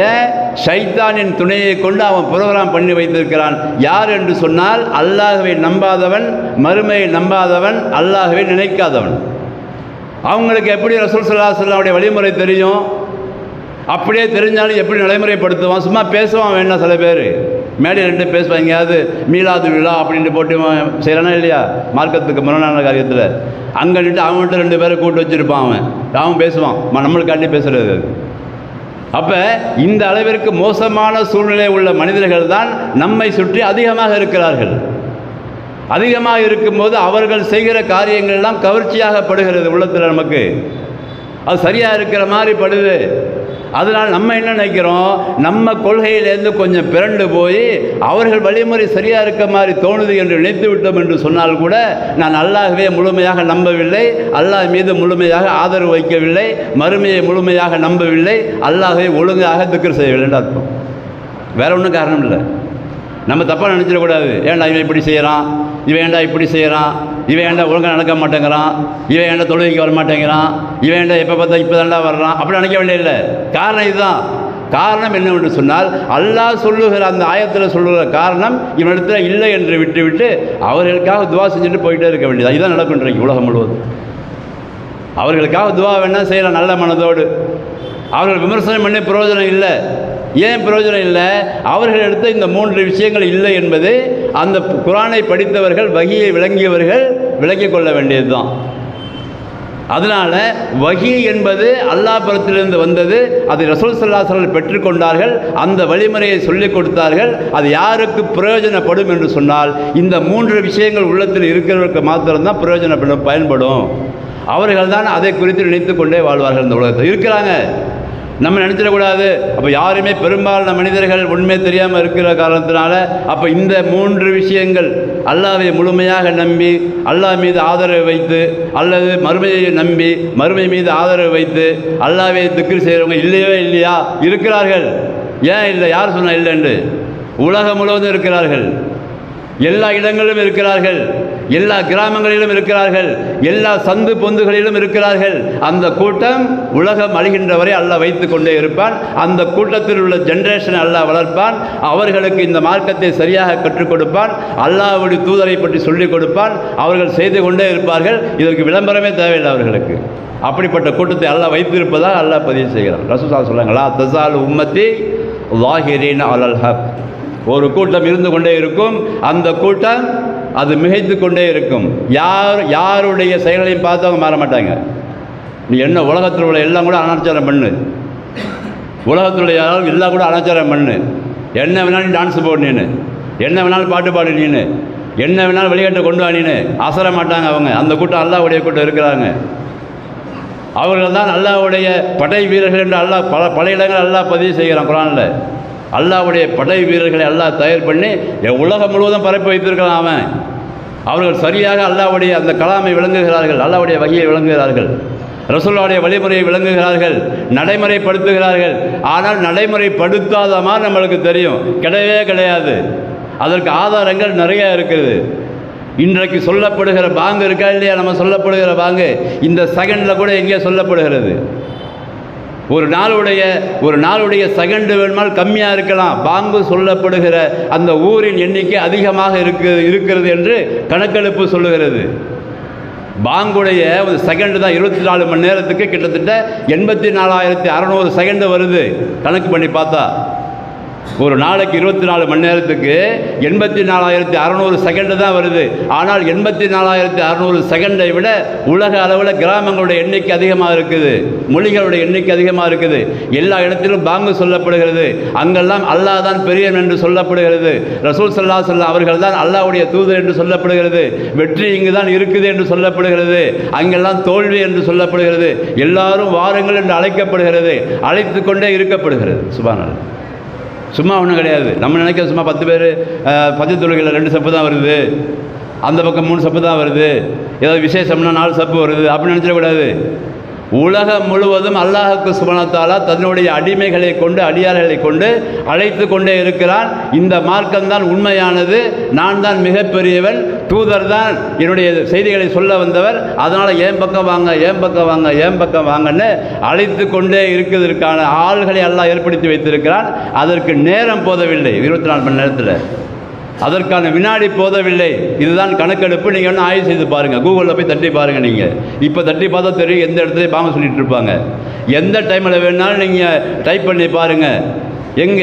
ஏன்? ஷைத்தானின் துணையை கொண்டு அவன் ப்ரோக்ராம் பண்ணி வைத்திருக்கிறான். யார் என்று சொன்னால் அல்லாஹ்வை நம்பாதவன், மறுமையை நம்பாதவன், அல்லாஹ்வை நினைக்காதவன். அவங்களுக்கு எப்படி ரசூல் ஸல்லல்லாஹு அலைஹி வஸல்லம் வழிமுறை தெரியும்? அப்படியே தெரிஞ்சாலும் எப்படி நடைமுறைப்படுத்துவான்? சும்மா பேசுவான் வேணா. சில பேர் மேடை 2 பேசுவான், எங்கேயாவது மீலாது விழா அப்படின்ட்டு போட்டு செய்கிறானா இல்லையா? மார்க்கத்துக்கு முரணான காரியத்தில் அங்கே நின்று அவன்கிட்ட 2 பேரை கூட்டு வச்சுருப்பான். அவன் பேசுவான், நம்மளுக்காண்டி பேசுகிறது. அப்போ இந்த அளவிற்கு மோசமான சூழ்நிலை உள்ள மனிதர்கள் தான் நம்மை சுற்றி அதிகமாக இருக்கிறார்கள். அதிகமாக இருக்கும்போது அவர்கள் செய்கிற காரியங்கள் எல்லாம் கவர்ச்சியாகப்படுகிறது உள்ளத்தில். நமக்கு அது சரியாக இருக்கிற மாதிரி படுது. அதனால் நம்ம என்ன நினைக்கிறோம்? நம்ம கொள்கையிலேருந்து கொஞ்சம் பிறண்டு போய் அவர்கள் வழிமுறை சரியாக இருக்க மாதிரி தோணுது என்று நினைத்து விட்டோம் என்று சொன்னால் கூட நான் அல்லாஹ்வே முழுமையாக நம்பவில்லை, அல்லாஹ் மீது முழுமையாக ஆதரவு வைக்கவில்லை, மறுமையை முழுமையாக நம்பவில்லை, அல்லாஹ்வை ஒழுங்காக திக்ர் செய்யவில்லை என்று அர்த்தம். வேற ஒன்றும் காரணம் இல்லை. நம்ம தப்பாக நினச்சிடக்கூடாது. ஏன்டா இவன் இப்படி செய்கிறான், இவன் ஏன்டா இப்படி செய்கிறான், இவன் ஏன்டா ஒழுங்காக நடக்க மாட்டேங்கிறான், இவன் ஏன்டா தொழுகைக்கு வர மாட்டேங்கிறான், இவன் ஏன்டா எப்போ பார்த்தா இப்போ தாண்டா வர்றான், அப்படி நினைக்க வேண்டியதில்லை. காரணம் இதுதான். காரணம் என்னவென்று சொன்னால் அல்லாஹ் சொல்லுகிற அந்த ஆயத்தில் சொல்லுகிற காரணம் இவனிடத்தில் இல்லை என்று விட்டுவிட்டு அவர்களுக்காக துவா செஞ்சுட்டு போயிட்டே இருக்க வேண்டியது. இதுதான் நடக்கும் இன்றைக்கு உலகம் முழுவதும். அவர்களுக்காக துவா வேணால் செய்யலாம் நல்ல மனதோடு. அவர்கள் விமர்சனம் பண்ணி பிரயோஜனம் இல்லை. ஏன் பிரயோஜனம் இல்லை? அவர்கள் எடுத்த இந்த 3 விஷயங்கள் இல்லை என்பது அந்த குர்ஆனை படித்தவர்கள், வஹியை விளங்கியவர்கள் விளங்கிக் கொள்ள வேண்டியது தான். அதனால் வஹி என்பது அல்லாஹ் புறத்திலிருந்து வந்தது. அதை ரசூல் ஸல்லல்லாஹு அலைஹி வஸல்லம் பெற்றுக்கொண்டார்கள். அந்த வழிமுறையை சொல்லிக் கொடுத்தார்கள். அது யாருக்கு பிரயோஜனப்படும் என்று சொன்னால், இந்த 3 விஷயங்கள் உள்ளத்தில் இருக்கிறவருக்கு மாத்திரம்தான் பிரயோஜனப்படும், பயன்படும். அவர்கள் தான் அதை குறித்து நினைத்து கொண்டே வாழ்வார்கள். இந்த உலகத்தில் இருக்கிறாங்க, நம்ம நினச்சிடக்கூடாது. அப்போ யாருமே பெரும்பாலான மனிதர்கள் உண்மை தெரியாமல் இருக்கிற காரணத்தினால அப்போ இந்த 3 விஷயங்கள், அல்லாஹ்வை முழுமையாக நம்பி அல்லாஹ் மீது ஆதரவு வைத்து, அல்லது மறுமையை நம்பி மறுமை மீது ஆதரவு வைத்து அல்லாஹ்வை திக்ர் செய்கிறவங்க இல்லையா? இருக்கிறார்கள். ஏன் இல்லை? யார் சொன்னால் இல்லைன்னு? உலகம் முழுவதும் இருக்கிறார்கள், எல்லா இடங்களிலும் இருக்கிறார்கள், எல்லா கிராமங்களிலும் இருக்கிறார்கள், எல்லா சந்து பொந்துகளிலும் இருக்கிறார்கள். அந்த கூட்டம் உலகம் அழிகின்ற வரை அல்லாஹ் வைத்து கொண்டே இருப்பான். அந்த கூட்டத்தில் உள்ள ஜென்ரேஷனை அல்லாஹ் வளர்ப்பான். அவர்களுக்கு இந்த மார்க்கத்தை சரியாக கற்றுக் கொடுப்பான். அல்லாஹ்வுடைய தூதரை பற்றி சொல்லிக் கொடுப்பான். அவர்கள் செய்து கொண்டே இருப்பார்கள். இதற்கு விளம்பரமே தேவையில்லை அவர்களுக்கு. அப்படிப்பட்ட கூட்டத்தை அல்லாஹ் வைத்திருப்பதாக அல்லாஹ் பதிவு செய்கிறான். ரசூல் ஸல்லல்லாஹு அலைஹி வஸல்லம், லா தஸாலு உம்மத்தி ஸாஹிரீன அலல் ஹக். ஒரு கூட்டம் இருந்து கொண்டே இருக்கும். அந்த கூட்டம் அது மிகைத்து கொண்டே இருக்கும். யாருடைய செயல்களையும் பார்த்து அவங்க மாற மாட்டாங்க. நீ என்ன உலகத்தில் உள்ள எல்லாம் கூட அனாச்சாரம் பண்ணு, உலகத்தில் உள்ள யாரும் எல்லாம் கூட அனாச்சாரம் பண்ணு, என்ன வேணாலும் டான்ஸ் போடு, நீனு என்ன வேணாலும் பாட்டு பாடு, நீனு என்ன வேணாலும் வெளியாட்ட கொண்டு வா, நீனு அசர மாட்டாங்க அவங்க. அந்த கூட்டம் அல்லாஹ்வுடைய கூட்டம் இருக்கிறாங்க. அவர்கள் தான் அல்லாஹ்வுடைய படை வீரர்கள் என்று அல்லாஹ் பல இடங்கள் அல்லாஹ் பதிவு செய்கிறான் குர்ஆனில். அல்லாஹ்வுடைய படை வீரர்களை அல்லாஹ் தயார் பண்ணி உலகம் முழுவதும் பரப்பி வைத்திருக்கலாம் அவன். அவர்கள் சரியாக அல்லாஹ்வுடைய அந்த கலாமை விளங்குகிறார்கள், அல்லாஹ்வுடைய வகையை விளங்குகிறார்கள், ரசூலுல்லாஹ்வுடைய வழிமுறையை விளங்குகிறார்கள், நடைமுறைப்படுத்துகிறார்கள். ஆனால் நடைமுறைப்படுத்தாத மாதிரி நம்மளுக்கு தெரியும், கிடையவே கிடையாது. அதற்கு ஆதாரங்கள் நிறைய இருக்குது. இன்றைக்கு சொல்லப்படுகிற பாங்கு இருக்கா இல்லையா? நம்ம சொல்லப்படுகிற பாங்கு இந்த செகண்டில் கூட எங்கே சொல்லப்படுகிறது? ஒரு நாளுடைய செகண்டு வேணுமால் கம்மியாக இருக்கலாம். பாங்கு சொல்லப்படுகிற அந்த ஊரின் எண்ணிக்கை அதிகமாக இருக்கிறது என்று கணக்கெடுப்பு சொல்லுகிறது. பாங்குடைய ஒரு செகண்டு தான் 24 மணி நேரத்துக்கு கிட்டத்தட்ட 84,600 செகண்டு வருது. கணக்கு பண்ணி பார்த்தா ஒரு நாளைக்கு 24 மணி நேரத்துக்கு 84,600 செகண்டு தான் வருது. ஆனால் 84,600 செகண்டை விட உலக அளவில் கிராமங்களுடைய எண்ணிக்கை அதிகமாக இருக்குது, மொழிகளுடைய எண்ணிக்கை அதிகமாக இருக்குது. எல்லா இடத்திலும் பாங்கு சொல்லப்படுகிறது. அங்கெல்லாம் அல்லாஹ் தான் பெரியவன் என்று சொல்லப்படுகிறது. ரசூல் ஸல்லல்லாஹு அலைஹி வஸல்லம் அவர்கள் தான் அல்லாஹ்வுடைய தூதர் என்று சொல்லப்படுகிறது. வெற்றி இங்கு தான் இருக்குது என்று சொல்லப்படுகிறது. அங்கெல்லாம் தோல்வி என்று சொல்லப்படுகிறது. எல்லாரும் வாருங்கள் என்று அழைக்கப்படுகிறது, அழைத்து கொண்டே இருக்கப்படுகிறது. சுப்ஹானல்லாஹ். சும்மா ஒன்றும் கிடையாது. நம்ம நினைக்கிற சும்மா 10 பேர் பத்து தொழுகையில் 2 சப்பு தான் வருது, அந்த பக்கம் 3 சப்பு தான் வருது, ஏதாவது விசேஷம்னா 4 சப்பு வருது அப்படின்னு நினச்சிடக்கூடாது. உலகம் முழுவதும் அல்லாஹ்வுக்கு சுப்ஹானஹு வ தஆலா தன்னுடைய அடிமைகளை கொண்டு, அடியார்களை கொண்டு அழைத்து கொண்டே இருக்கிறான். இந்த மார்க்கம்தான் உண்மையானது, நான் தான் மிகப்பெரியவன், தூதர் தான் என்னுடைய செய்திகளை சொல்ல வந்தவர், அதனால் ஏன் பக்கம் வாங்க, ஏன் பக்கம் வாங்க, ஏன் பக்கம் வாங்கன்னு அழைத்து கொண்டே இருக்கிறதுக்கான ஆள்களை அல்லாஹ் ஏற்படுத்தி வைத்திருக்கிறான். அதற்கு நேரம் போதவில்லை, 24 மணி நேரத்தில் அதற்கான வினாடி போதவில்லை. இதுதான் கணக்கெடுப்பு. நீங்கள் ஒன்று ஆய்வு செய்து பாருங்கள், கூகுளில் போய் தட்டி பாருங்கள். நீங்கள் இப்போ தட்டி பார்த்தா தெரியும் எந்த இடத்துலையும் பாங்க சொல்லிட்டு இருப்பாங்க. எந்த டைமில் வேணாலும் நீங்கள் டைப் பண்ணி பாருங்கள்,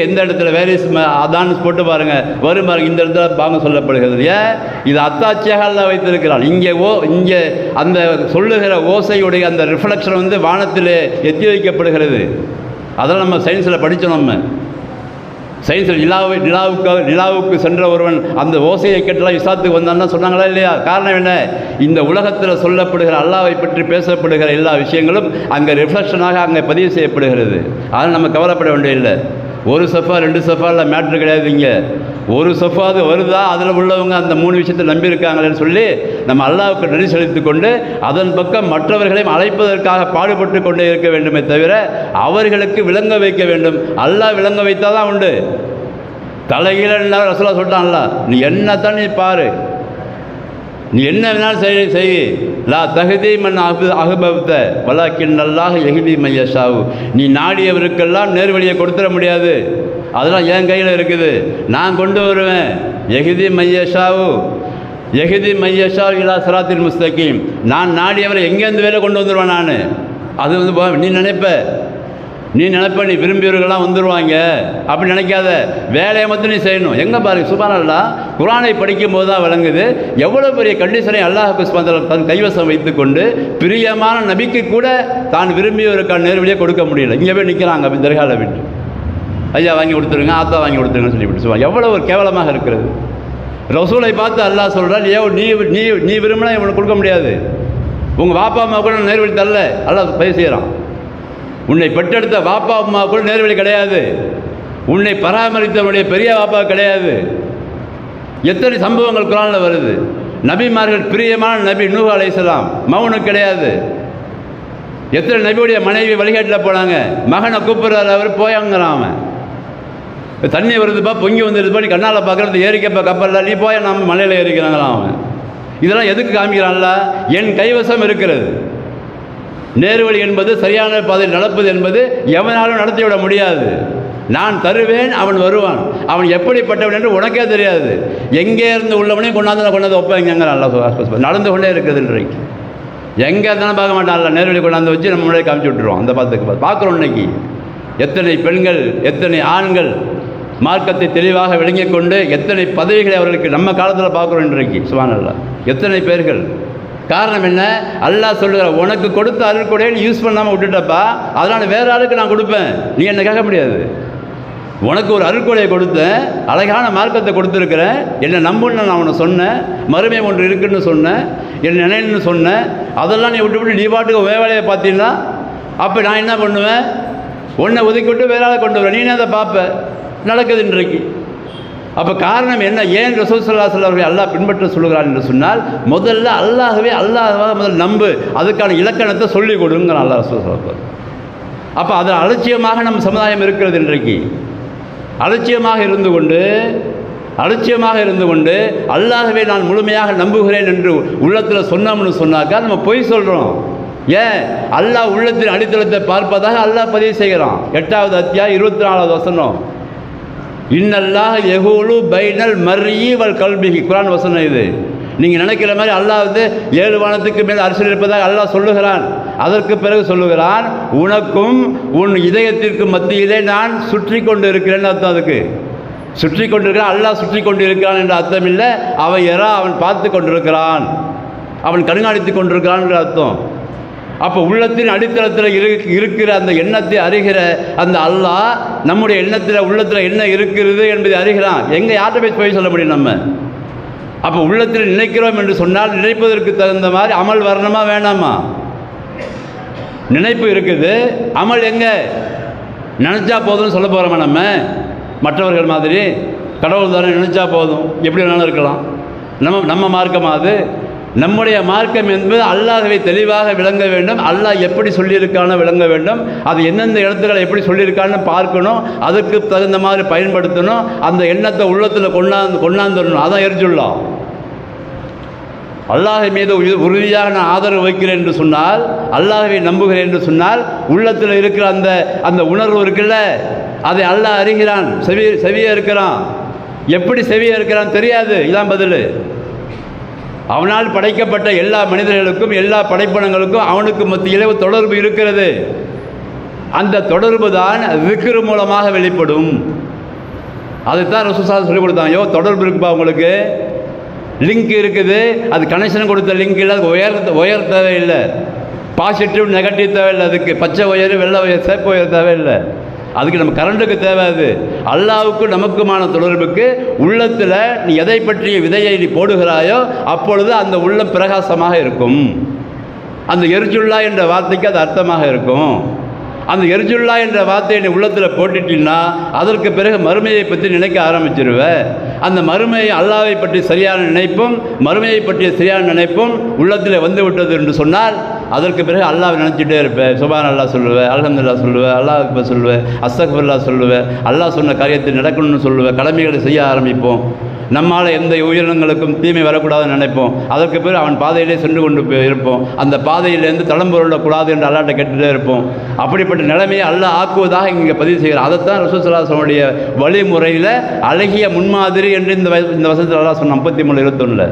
எந்த இடத்துல வேரிஸ் அதான் போட்டு பாருங்கள், வரும் பாருங்கள், இந்த இடத்துல பாங்க சொல்லப்படுகிறது. ஏன்? இது அத்தாட்சியாக அல்லாஹ் வைத்திருக்கிறான். இங்கே அந்த சொல்லுகிற ஓசையுடைய அந்த ரிஃப்ளெக்ஷன் வந்து வானத்தில் எத்தி வைக்கப்படுகிறது. அதெல்லாம் நம்ம சயின்ஸில் படித்தோம். நம்ம சயின்ஸில் நிலாவுக்கு சென்ற ஒருவன் அந்த ஓசையை கேட்டெல்லாம் விசாரத்துக்கு வந்தான்னா சொன்னாங்களா இல்லையா? காரணம் என்ன? இந்த உலகத்தில் சொல்லப்படுகிற அல்லாஹ்வை பற்றி பேசப்படுகிற எல்லா விஷயங்களும் அங்கே ரிஃப்ளெக்ஷனாக அங்கே பதிவு செய்யப்படுகிறது. அதனால் நம்ம கவலைப்பட வேண்டியதில்லை. ஒரு சஃபா 2 சஃபாவில் மேட்ரு கிடையாது. இங்கே ஒரு சஃபா அது வருதா, அதில் உள்ளவங்க அந்த 3 விஷயத்தை நம்பியிருக்காங்களேன்னு சொல்லி நம்ம அல்லாஹ்வுக்கு நன்றி செலுத்தி கொண்டு அதன் பக்கம் மற்றவர்களையும் அழைப்பதற்காக பாடுபட்டு கொண்டே இருக்க வேண்டுமே தவிர அவர்களுக்கு விளங்க வைக்க வேண்டும். அல்லாஹ் விளங்க வைத்தால் தான் உண்டு. தலைகீழ ரசூலுல்லாஹ் சொல்லிட்டான்ல, நீ என்னத்தான் நீ பாரு, நீ என்ன வேணாலும் செய், லா தகுதி மன் அஹ்பப்த வலாக்கின் அல்லாஹ் யஹ்தி மன் யஷாவு. நீ நாடியவருக்கெல்லாம் நேர்வழியை கொடுத்துட முடியாது, அதெல்லாம் என் கையில் இருக்குது, நான் கொண்டு வருவேன். யஹ்தி மன் யஷாவு, யஹ்தி மன் யஷாவு இலா சிராத்தில் முஸ்தகீம். நான் நாடியவரை எங்கேருந்து வேலை கொண்டு வந்துடுவேன் நான். அது வந்து நீ நினைப்ப நீ நினைப்ப நீ விரும்பியவர்கள்லாம் வந்துடுவாங்க அப்படி நினைக்காத, வேலையை மட்டும் நீ செய்யணும். எங்கே பாருங்க, சுப்ஹானல்லாஹ், குர்ஆனை படிக்கும் போது தான் விளங்குது எவ்வளோ பெரிய கண்டிஷனை அல்லாஹ் சுப்ஹானஹு தன் கைவசம் வைத்துக்கொண்டு பிரியமான நபிக்கு கூட தான் விரும்பியவருக்கான நேர்வழியை கொடுக்க முடியல. இங்கே போய் நிற்கிறாங்க அப்படி தர்கால விட்டு, ஐயா வாங்கி கொடுத்துருங்க, ஆத்தா வாங்கி கொடுத்துருங்கன்னு சொல்லிவிட்டு சொல்லுவாங்க. எவ்வளோ ஒரு கேவலமாக இருக்கிறது. ரசூலை பார்த்து அல்லாஹ் சொல்கிறான், நீ நீ நீ விரும்பினா இவனுக்கு கொடுக்க முடியாது. உங்கள் வாப்பா அம்மா கூட நேர்வழி தரல, அல்லாஹ் பதிவு செய்கிறான். உன்னை பெற்றெடுத்த வாப்பா அம்மா கூட நேர்வழி கிடையாது, உன்னை பராமரித்தவனுடைய பெரிய வாப்பா கிடையாது. எத்தனை சம்பவங்கள் குர்ஆனில் வருது. நபிமார்கள் பிரியமான நபி நூஹ் அலைஹிஸ்ஸலாம் மௌனம் கிடையாது. எத்தனை நபியுடைய மனைவி வழிகாட்டில் போனாங்க, மகனை கூப்பிட்றாரு, அவர் போயாங்கிறான். அவன் தண்ணி வருதுப்பா, பொங்கி வந்துடுதுப்பா, நீ கண்ணால் பார்க்குறது ஏறிக்கப்பா கப்பலில், நீ போய் நம்ம மலையில் ஏறிக்கிறாங்களாம். அவன் இதெல்லாம் எதுக்கு காமிக்கிறான்ல? என் கைவசம் இருக்கிறது. நேர்வழி என்பது, சரியான பாதையில் நடப்பது என்பது எவனாலும் நடத்திவிட முடியாது. நான் தருவேன், அவன் வருவான். அவன் எப்படிப்பட்டவன் என்று உனக்கே தெரியாது. எங்கே இருந்து உள்ளவனையும் கொண்டாந்து ஒப்பைங்கிற அல்லாஹ் நடந்து கொண்டே இருக்குது. இன்றைக்கு எங்கே இருந்தாலும் பார்க்க மாட்டான்ல, நேர்வழி கொண்டாந்து வச்சு நம்ம முன்னாடி காமிச்சு விட்டுருவோம். அந்த பார்க்குறோம். இன்னைக்கு எத்தனை பெண்கள், எத்தனை ஆண்கள் மார்க்கத்தை தெளிவாக விளங்கிக் கொண்டு எத்தனை பதவிகளை அவர்களுக்கு நம்ம காலத்தில் பார்க்குறோம். இன்றைக்கு சுப்ஹானல்லாஹ் எத்தனை பேர்கள். காரணம் என்ன? அல்லாஹ் சொல்லுகிற உனக்கு கொடுத்த அருள்கொடையை நீ யூஸ் பண்ணாமல் விட்டுட்டப்பா, அதனால் வேறு ஆளுக்கு நான் கொடுப்பேன், நீ என்ன கேட்க முடியாது. உனக்கு ஒரு அருள்கொடையை கொடுத்தேன், அழகான மார்க்கத்தை கொடுத்துருக்கிறேன், என்னை நம்புன்னு நான் அவனை சொன்னேன், மறுமை ஒன்று இருக்குன்னு சொன்னேன், என்னை நினைன்னு சொன்னேன். அதெல்லாம் நீ விட்டு நீ பாட்டுக்கு வேலையை பார்த்தீங்கன்னா அப்போ நான் என்ன பண்ணுவேன்? உன்னை ஒதுக்கி விட்டு வேற ஆளை கொண்டு வரேன், நீனே அதை பார்ப்ப. நடக்குது இன்றைக்கு. அப்போ காரணம் என்ன? ஏன் ரசூல் ஸல்லல்லாஹு அலைஹி வஸல்லம் அல்லாஹ் பின்பற்ற சொல்லுகிறான் என்று சொன்னால், முதல்ல அல்லாஹ்வே முதல் நம்பு, அதுக்கான இலக்கணத்தை சொல்லிக் கொடுங்கிறான் அல்லாஹ் ரசூல் ஸல்லல்லாஹு அலைஹி வஸல்லம். அப்போ அதில் அலட்சியமாக நம்ம சமுதாயம் இருக்கிறது. இன்றைக்கு அலட்சியமாக இருந்து கொண்டு அல்லாஹ்வே நான் முழுமையாக நம்புகிறேன் என்று உள்ளத்தில் சொன்னோம்னு சொன்னாக்கா நம்ம பொய் சொல்கிறோம். ஏன்? அல்லாஹ் உள்ளத்தின் அடித்தளத்தை பார்ப்பதாக அல்லாஹ் பதிவு செய்கிறான். 8வது அத்தியாயம் 24வது வசனம், இன்னல்லாஹ் யஹூலு பைனல் மர்இ வல் கல்பிஹி. குர்ஆன் வசனம் இது. நீங்கள் நினைக்கிற மாதிரி அல்லாஹ் 7 வானத்துக்கு மேல் அரசியல் இருப்பதாக அல்லாஹ் சொல்லுகிறான். அதற்கு பிறகு சொல்லுகிறான், உனக்கும் உன் இதயத்திற்கு மத்தியிலே நான் சுற்றி கொண்டு இருக்கிறேன்னு அர்த்தம். அதுக்கு சுற்றி கொண்டிருக்கிறான், அல்லாஹ் சுற்றி கொண்டு இருக்கிறான் என்ற அர்த்தம் இல்லை. அவன் பார்த்து கொண்டிருக்கிறான், அவன் கண்காணித்து கொண்டிருக்கிறான் என்ற அர்த்தம். அப்போ உள்ளத்தின் அடித்தளத்தில் இருக்கிற அந்த எண்ணத்தை அறிகிற அந்த அல்லாஹ் நம்முடைய எண்ணத்தில் உள்ளத்தில் என்ன இருக்கிறது என்பதை அறிகிறான். எங்கே யார்கிட்ட போய் சொல்ல முடியும் நம்ம? அப்போ உள்ளத்தில் நினைக்கிறோம் என்று சொன்னால் நினைப்பதற்கு தகுந்த மாதிரி அமல் வரணுமா வேண்டாமா? நினைப்பு இருக்குது, அமல் எங்கே? நினச்சா போதும்னு சொல்ல போகிறோமா நம்ம? மற்றவர்கள் மாதிரி கடவுள் தானே, நினச்சா போதும், எப்படி வேணாலும் இருக்கலாம். நம்ம மார்க்கமா அது? நம்முடைய மார்க்கம் என்பது அல்லாஹ்வை தெளிவாக விளங்க வேண்டும். அல்லாஹ் எப்படி சொல்லியிருக்கான்னு விளங்க வேண்டும். அது எந்தெந்த இடத்துல எப்படி சொல்லியிருக்கான்னு பார்க்கணும், அதுக்கு தகுந்த மாதிரி பயன்படுத்தணும். அந்த எண்ணத்தை உள்ளத்தில் கொண்டாந்துடணும். அதான் எரிஜுல்லா. அல்லாஹ் மீது உறுதியாக நான் ஆதரவு வைக்கிறேன் என்று சொன்னால், அல்லாஹ்வை நம்புகிறேன் என்று சொன்னால், உள்ளத்தில் இருக்கிற அந்த உணர்வு இருக்குல்ல, அதை அல்லாஹ் அறிகிறான். செவியாக இருக்கிறான். எப்படி செவியாக இருக்கிறான் தெரியாது. இதான் பதில். அவனால் படைக்கப்பட்ட எல்லா மனிதர்களுக்கும் எல்லா படைப்பனங்களுக்கும் அவனுக்கு மத்தியிலே ஒரு தொடர்பு இருக்கிறது. அந்த தொடர்பு தான் ذிக்ர் மூலமாக வெளிப்படும். அதுதான் ரசூல் ஸல்லல்லாஹு அலைஹி வஸல்லம் சொல்லிக் கொடுத்தாங்க. தொடர்பு இருக்குப்பா, உங்களுக்கு லிங்க் இருக்குது. அது கனெக்ஷன் கொடுத்த லிங்க் இல்லை, அது ஒயர் தேவையில்லை, பாசிட்டிவ் நெகட்டிவ் தேவையில்லை, அதுக்கு பச்சை ஒயர் வெள்ளை ஒயர் சேப்பு ஒயர் தேவையில்லை, அதுக்கு நம்ம கரண்ட்டுக்கு தேவை. அது அல்லாஹ்வுக்கும் நமக்குமான தொடர்புக்கு உள்ளத்தில் நீ எதை பற்றிய விதையை நீ போடுகிறாயோ அப்பொழுது அந்த உள்ளம் பிரகாசமாக இருக்கும். அந்த எரிஜுல்லா என்ற வார்த்தைக்கு அது அர்த்தமாக இருக்கும். அந்த எரிஜுல்லா என்ற வார்த்தையை நீ உள்ளத்தில் போட்டுட்டீங்கன்னா அதற்கு பிறகு மறுமையை பற்றி நினைக்க ஆரம்பிச்சிருவேன். அந்த மறுமையை அல்லாஹ்வை பற்றி சரியான நினைப்பும் மறுமையை பற்றிய சரியான நினைப்பும் உள்ளத்தில் வந்து விட்டது என்று சொன்னால் அதற்கு பிறகு அல்லாஹ்வை நினச்சிட்டே இருப்பேன். சுப்ஹானல்லாஹ் சொல்லுவேன், அல்ஹம்துலில்லாஹ் சொல்லுவேன், அல்லாஹ் அக்பர் சொல்லுவேன், அஸ்தக்ஃபிருல்லாஹ் சொல்லுவேன், அல்லாஹ் சொன்ன காரியத்தை நடக்கணும்னு சொல்லுவேன், கடமைகளை செய்ய ஆரம்பிப்போம். நம்மால் எந்த உயிரினங்களுக்கும் தீமை வரக்கூடாதுன்னு நினைப்போம். அதற்கு பிறகு அவன் பாதையிலே சென்று கொண்டு இருப்போம். அந்த பாதையிலேருந்து தடம் புரளக்கூடாது என்று அல்லாஹ்ட்ட கேட்டுகிட்டே இருப்போம். அப்படிப்பட்ட நிலைமையை அல்லாஹ் ஆக்குவதாக இங்கே பதிவு செய்கிறார். அதைத்தான் ரசூல் ஸல்லல்லாஹு அலைஹி வஸல்லம் வழிமுறையில் அழகிய முன்மாதிரி என்று இந்த வசனத்தில் அல்லாஹ் சொன்ன 53:21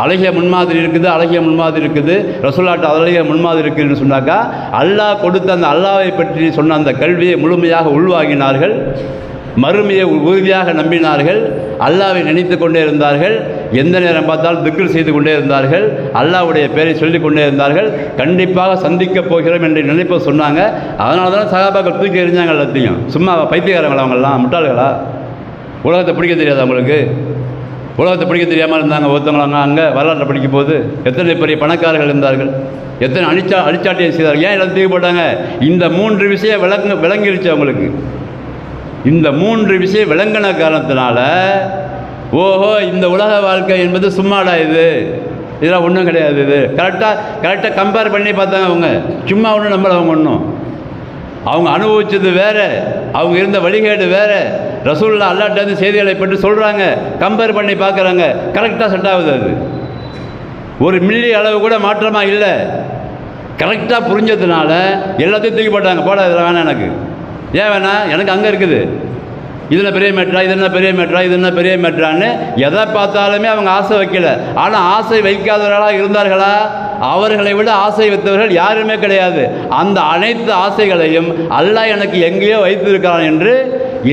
அழகிய முன்மாதிரி இருக்குது, அழகிய முன்மாதிரி இருக்குது, ரசூலுல்லாஹ்ட்ட அழகிய முன்மாதிரி இருக்குதுன்னு சொன்னாக்கா அல்லாஹ் கொடுத்த அந்த அல்லாஹ்வை பற்றி சொன்ன அந்த கல்வியை முழுமையாக உள்வாங்கினார்கள், மறுமையை உறுதியாக நம்பினார்கள், அல்லாஹ்வை நினைத்து கொண்டே இருந்தார்கள், எந்த நேரம் பார்த்தாலும் திக்ர் செய்து கொண்டே இருந்தார்கள், அல்லாஹ்வுடைய பேரை சொல்லிக் கொண்டே இருந்தார்கள். கண்டிப்பாக சந்திக்கப் போகிறோம் என்று நினைப்ப சொன்னாங்க. அதனால தான் சஹாபாக்கள் தூக்கி எறிஞ்சாங்க எல்லாத்தையும். சும்மா பைத்தியக்காரங்களா அவங்கெல்லாம், முட்டாள்களா? உலகத்தை பிடிக்க தெரியாது அவங்களுக்கு? உலகத்தை பிடிக்க தெரியாமல் இருந்தாங்க ஒருத்தவங்களாங்க. அங்கே வரலாற்றை படிக்கும் போது எத்தனை பெரிய பணக்காரர்கள் இருந்தார்கள், எத்தனை அழிச்சாட்டியம் செய்தார்கள். ஏன் எல்லாம் தூக்கி போட்டாங்க? இந்த 3 விஷயம் விளங்கிருச்சு அவங்களுக்கு. இந்த 3 விஷயம் விளங்கின காரணத்தினால ஓஹோ இந்த உலக வாழ்க்கை என்பது சும்மாடா, இதெல்லாம் ஒன்றும் கிடையாது, இது கரெக்டாக கம்பேர் பண்ணி பார்த்தாங்க. அவங்க சும்மா ஒன்றும் நம்பலை. அவங்க அனுபவித்தது வேறு, அவங்க இருந்த வழிகேடு வேறு. ரசூலுல்லாஹ் அல்லாஹ்ட்ட செய்திகளை பற்றி சொல்கிறாங்க, கம்பேர் பண்ணி பார்க்குறாங்க, கரெக்டாக செட் ஆகுது. அது ஒரு மில்லி அளவு கூட மாற்றமாக இல்லை. கரெக்டாக புரிஞ்சதுனால எல்லாத்தையும் தூக்கி போட்டாங்க. போட இதில் வேணாம், எனக்கு ஏன் வேணாம், எனக்கு அங்கே இருக்குது, இதில் பெரிய மேட்ரா, இது என்ன பெரிய மேட்ரா, இது என்ன பெரிய மேட்ரான்னு எதை பார்த்தாலுமே அவங்க ஆசை வைக்கல. ஆனால் ஆசை வைக்காதவர்களாக இருந்தார்களா? அவர்களை விட ஆசை வைத்தவர்கள் யாருமே கிடையாது. அந்த அனைத்து ஆசைகளையும் அல்லாஹ் எனக்கு எங்கேயோ வைத்திருக்கிறான் என்று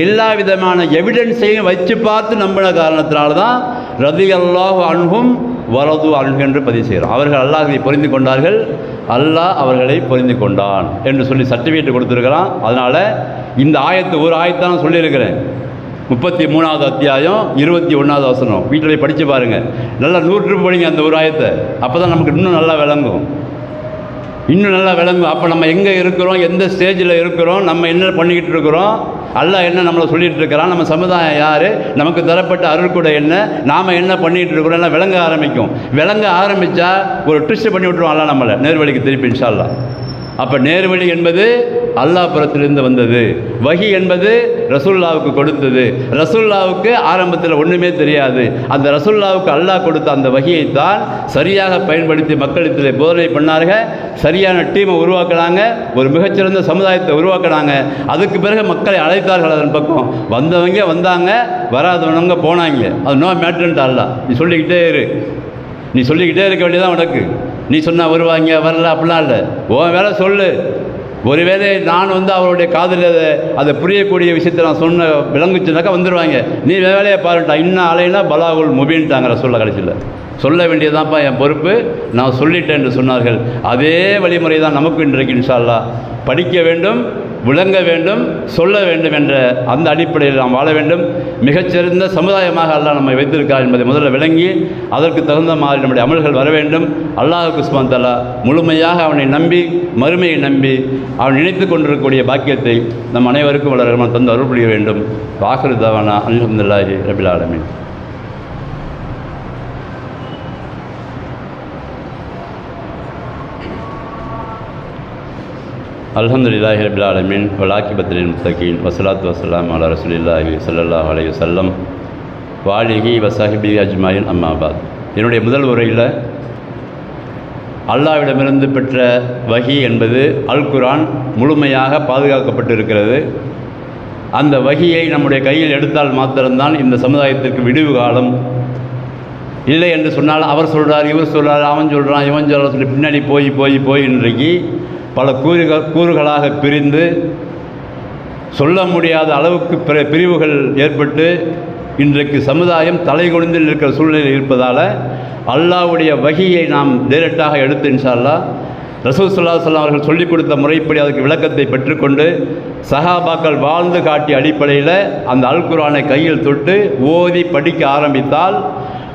எல்லா விதமான எவிடன்ஸையும் வச்சு பார்த்து நம்பின காரணத்தினால தான் ரலியல்லாஹு அன்ஹும் வரது அன்ஹு என்று பதிவு செய்கிறோம். அவர்கள் அல்லாஹ்வை புரிந்து கொண்டார்கள், அல்லாஹ் அவர்களை புரிந்து கொண்டான் என்று சொல்லி சர்டிஃபிகேட் கொடுத்துருக்கிறான். அதனால் இந்த ஆயத்து ஒரு ஆயத்தான் சொல்லியிருக்கிறேன். 33வது அத்தியாயம் 21வது வசனம் வீட்டில் படித்து பாருங்கள். நல்லா 100 ட்ரிப் படிங்க அந்த ஒரு ஆயத்தை. அப்போ தான் நமக்கு இன்னும் நல்லா விளங்கும், இன்னும் நல்லா விளங்கும். அப்போ நம்ம எங்கே இருக்கிறோம், எந்த ஸ்டேஜில் இருக்கிறோம், நம்ம என்ன பண்ணிக்கிட்டு இருக்கிறோம், அல்லாஹ் என்ன நம்மளை சொல்லிகிட்டு இருக்கிறான், நம்ம சமுதாயம் யார், நமக்கு தரப்பட்ட அருள்கூட என்ன, நாம் என்ன பண்ணிகிட்டு இருக்கிறோம் எல்லாம் விளங்க ஆரம்பிக்கும். விளங்க ஆரம்பித்தா ஒரு ட்விஸ்ட் பண்ணி விட்டுருவோம் அல்லாஹ் நம்மளை நேர்வழிக்கு திருப்பி இன்ஷா அல்லாஹ். அப்போ நேர்வழி என்பது அல்லாஹ் புறத்திலிருந்து வந்தது, வஹி என்பது ரசூலுல்லாஹ்வுக்கு கொடுத்தது. ரசூலுல்லாஹ்வுக்கு ஆரம்பத்தில் ஒன்றுமே தெரியாது. அந்த ரசூலுல்லாஹ்வுக்கு அல்லாஹ் கொடுத்த அந்த வஹியைத்தான் சரியாக பயன்படுத்தி மக்களிடத்தில் போதனை பண்ணார்கள், சரியான டீமை உருவாக்கினாங்க, ஒரு மிகச்சிறந்த சமுதாயத்தை உருவாக்கினாங்க. அதுக்கு பிறகு மக்களை அழைத்தார்கள். அதன் பக்கம் வந்தவங்க வந்தாங்க, வராதவனவங்க போனாங்க. அது நோ மேட்ருன்ட்டு அல்லாஹ். நீ சொல்லிக்கிட்டே இரு, நீ சொல்லிக்கிட்டே இருக்க வேண்டியதான் உனக்கு. நீ சொன்னால் வருவாங்க, வரல அப்படிலாம் இல்லை. உன் வேலை சொல்லு. ஒருவேளை நான் அவருடைய காதில் அதை புரியக்கூடிய விஷயத்தை நான் சொன்ன விளங்குச்சுனாக்கா வந்துடுவாங்க. நீ வேலையை பாருட்டா, இன்னும் அலைனா பலாகுல் முபீன்ட்டாங்க ரசூலுல்லாஹ் கடைசியில். சொல்ல வேண்டியதான்ப்பா என் பொறுப்பு, நான் சொல்லிட்டேன் என்று சொன்னார்கள். அதே வழிமுறை தான் நமக்கு இன்றைக்கு இன்ஷா அல்லாஹ் படிக்க வேண்டும், விளங்க வேண்டும், சொல்ல வேண்டும் என்ற அந்த அடிப்படையில் நாம் வாழ வேண்டும். மிகச்சிறந்த சமுதாயமாக அல்லாஹ் நம்மை வைத்திருக்கிறார் என்பதை முதல்ல விளங்கி அதற்கு தகுந்த மாதிரி நம்முடைய அமல்கள் வர வேண்டும். அல்லாஹ்வுக்கு சுப்ஹானஹு வ தஆலா முழுமையாக அவனை நம்பி, மறுமையை நம்பி அவன் நினைத்து கொண்டிருக்கக்கூடிய பாக்கியத்தை நம் அனைவருக்கும் வளர தந்து அருள் புரிய வேண்டும். வாஹிரு தஅவானா அல்ஹம்துலில்லாஹி ரப்பில் ஆலமீன். அல்ஹம்துலில்லாஹி ரப்பில் ஆலமீன் வல்-ஆகிபத்து லில்-முத்தகீன் வஸ்ஸலாத்து வஸ்ஸலாமு அலா ரசூலில்லாஹி ஸல்லல்லாஹு அலைஹி வஸல்லம் வாலிஹி வஸஹ்பிஹி அஜ்மாயின். அம்மா பாத். என்னுடைய முதல் உரையில் அல்லாஹ்விடமிருந்து பெற்ற வஹி என்பது அல் குர்ஆன் முழுமையாக பாதுகாக்கப்பட்டு இருக்கிறது. அந்த வஹியை நம்முடைய கையில் எடுத்தால் மாத்திரம்தான் இந்த சமுதாயத்திற்கு விடிவு காலம். இல்லை என்று சொன்னால் அவர் சொல்கிறார், இவர் சொல்கிறார், அவன் சொல்கிறான், இவன் சொல்கிறார் சொல்லி பின்னாடி போய் இன்றைக்கு பல கூறுகளாக பிரிந்து சொல்ல முடியாத அளவுக்கு பிரிவுகள் ஏற்பட்டு இன்றைக்கு சமுதாயம் தலைகுனிந்து இருக்கிற சூழ்நிலையில் இருப்பதால் அல்லாஹ்வுடைய வஹியை நாம் டைரக்டாக எடுத்து இன்ஷா அல்லாஹ் ரசூல் ஸல்லல்லாஹு அலைஹி வஸல்லம் அவர்கள் சொல்லிக் கொடுத்த முறைப்படி அதுக்கு விளக்கத்தை பெற்றுக்கொண்டு சஹாபாக்கள் வாழ்ந்து காட்டிய அடிப்படையில் அந்த அல் குர்ஆனை கையில் தொட்டு ஓதி படிக்க ஆரம்பித்தால்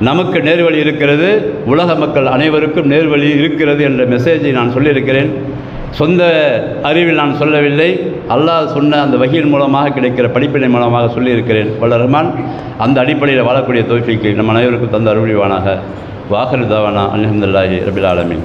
நமக்கு நேர்வழி இருக்கிறது, உலக மக்கள் அனைவருக்கும் நேர்வழி இருக்கிறது என்ற மெசேஜை நான் சொல்லியிருக்கிறேன். சொந்த அறிவில் நான் சொல்லவில்லை, அல்லாஹ் சொன்ன அந்த வஹியின் மூலமாக கிடைக்கிற படிப்பினை மூலமாக சொல்லியிருக்கிறேன். வல்ல ரஹ்மான் அந்த அடிப்படையில் வாழக்கூடிய தௌஃபீக்கை நம் அனைவருக்கும் தந்து அருள்வானாக. வாஹிரு தஅவானா அல்ஹம்துலில்லாஹி ரப்பில் ஆலமீன்.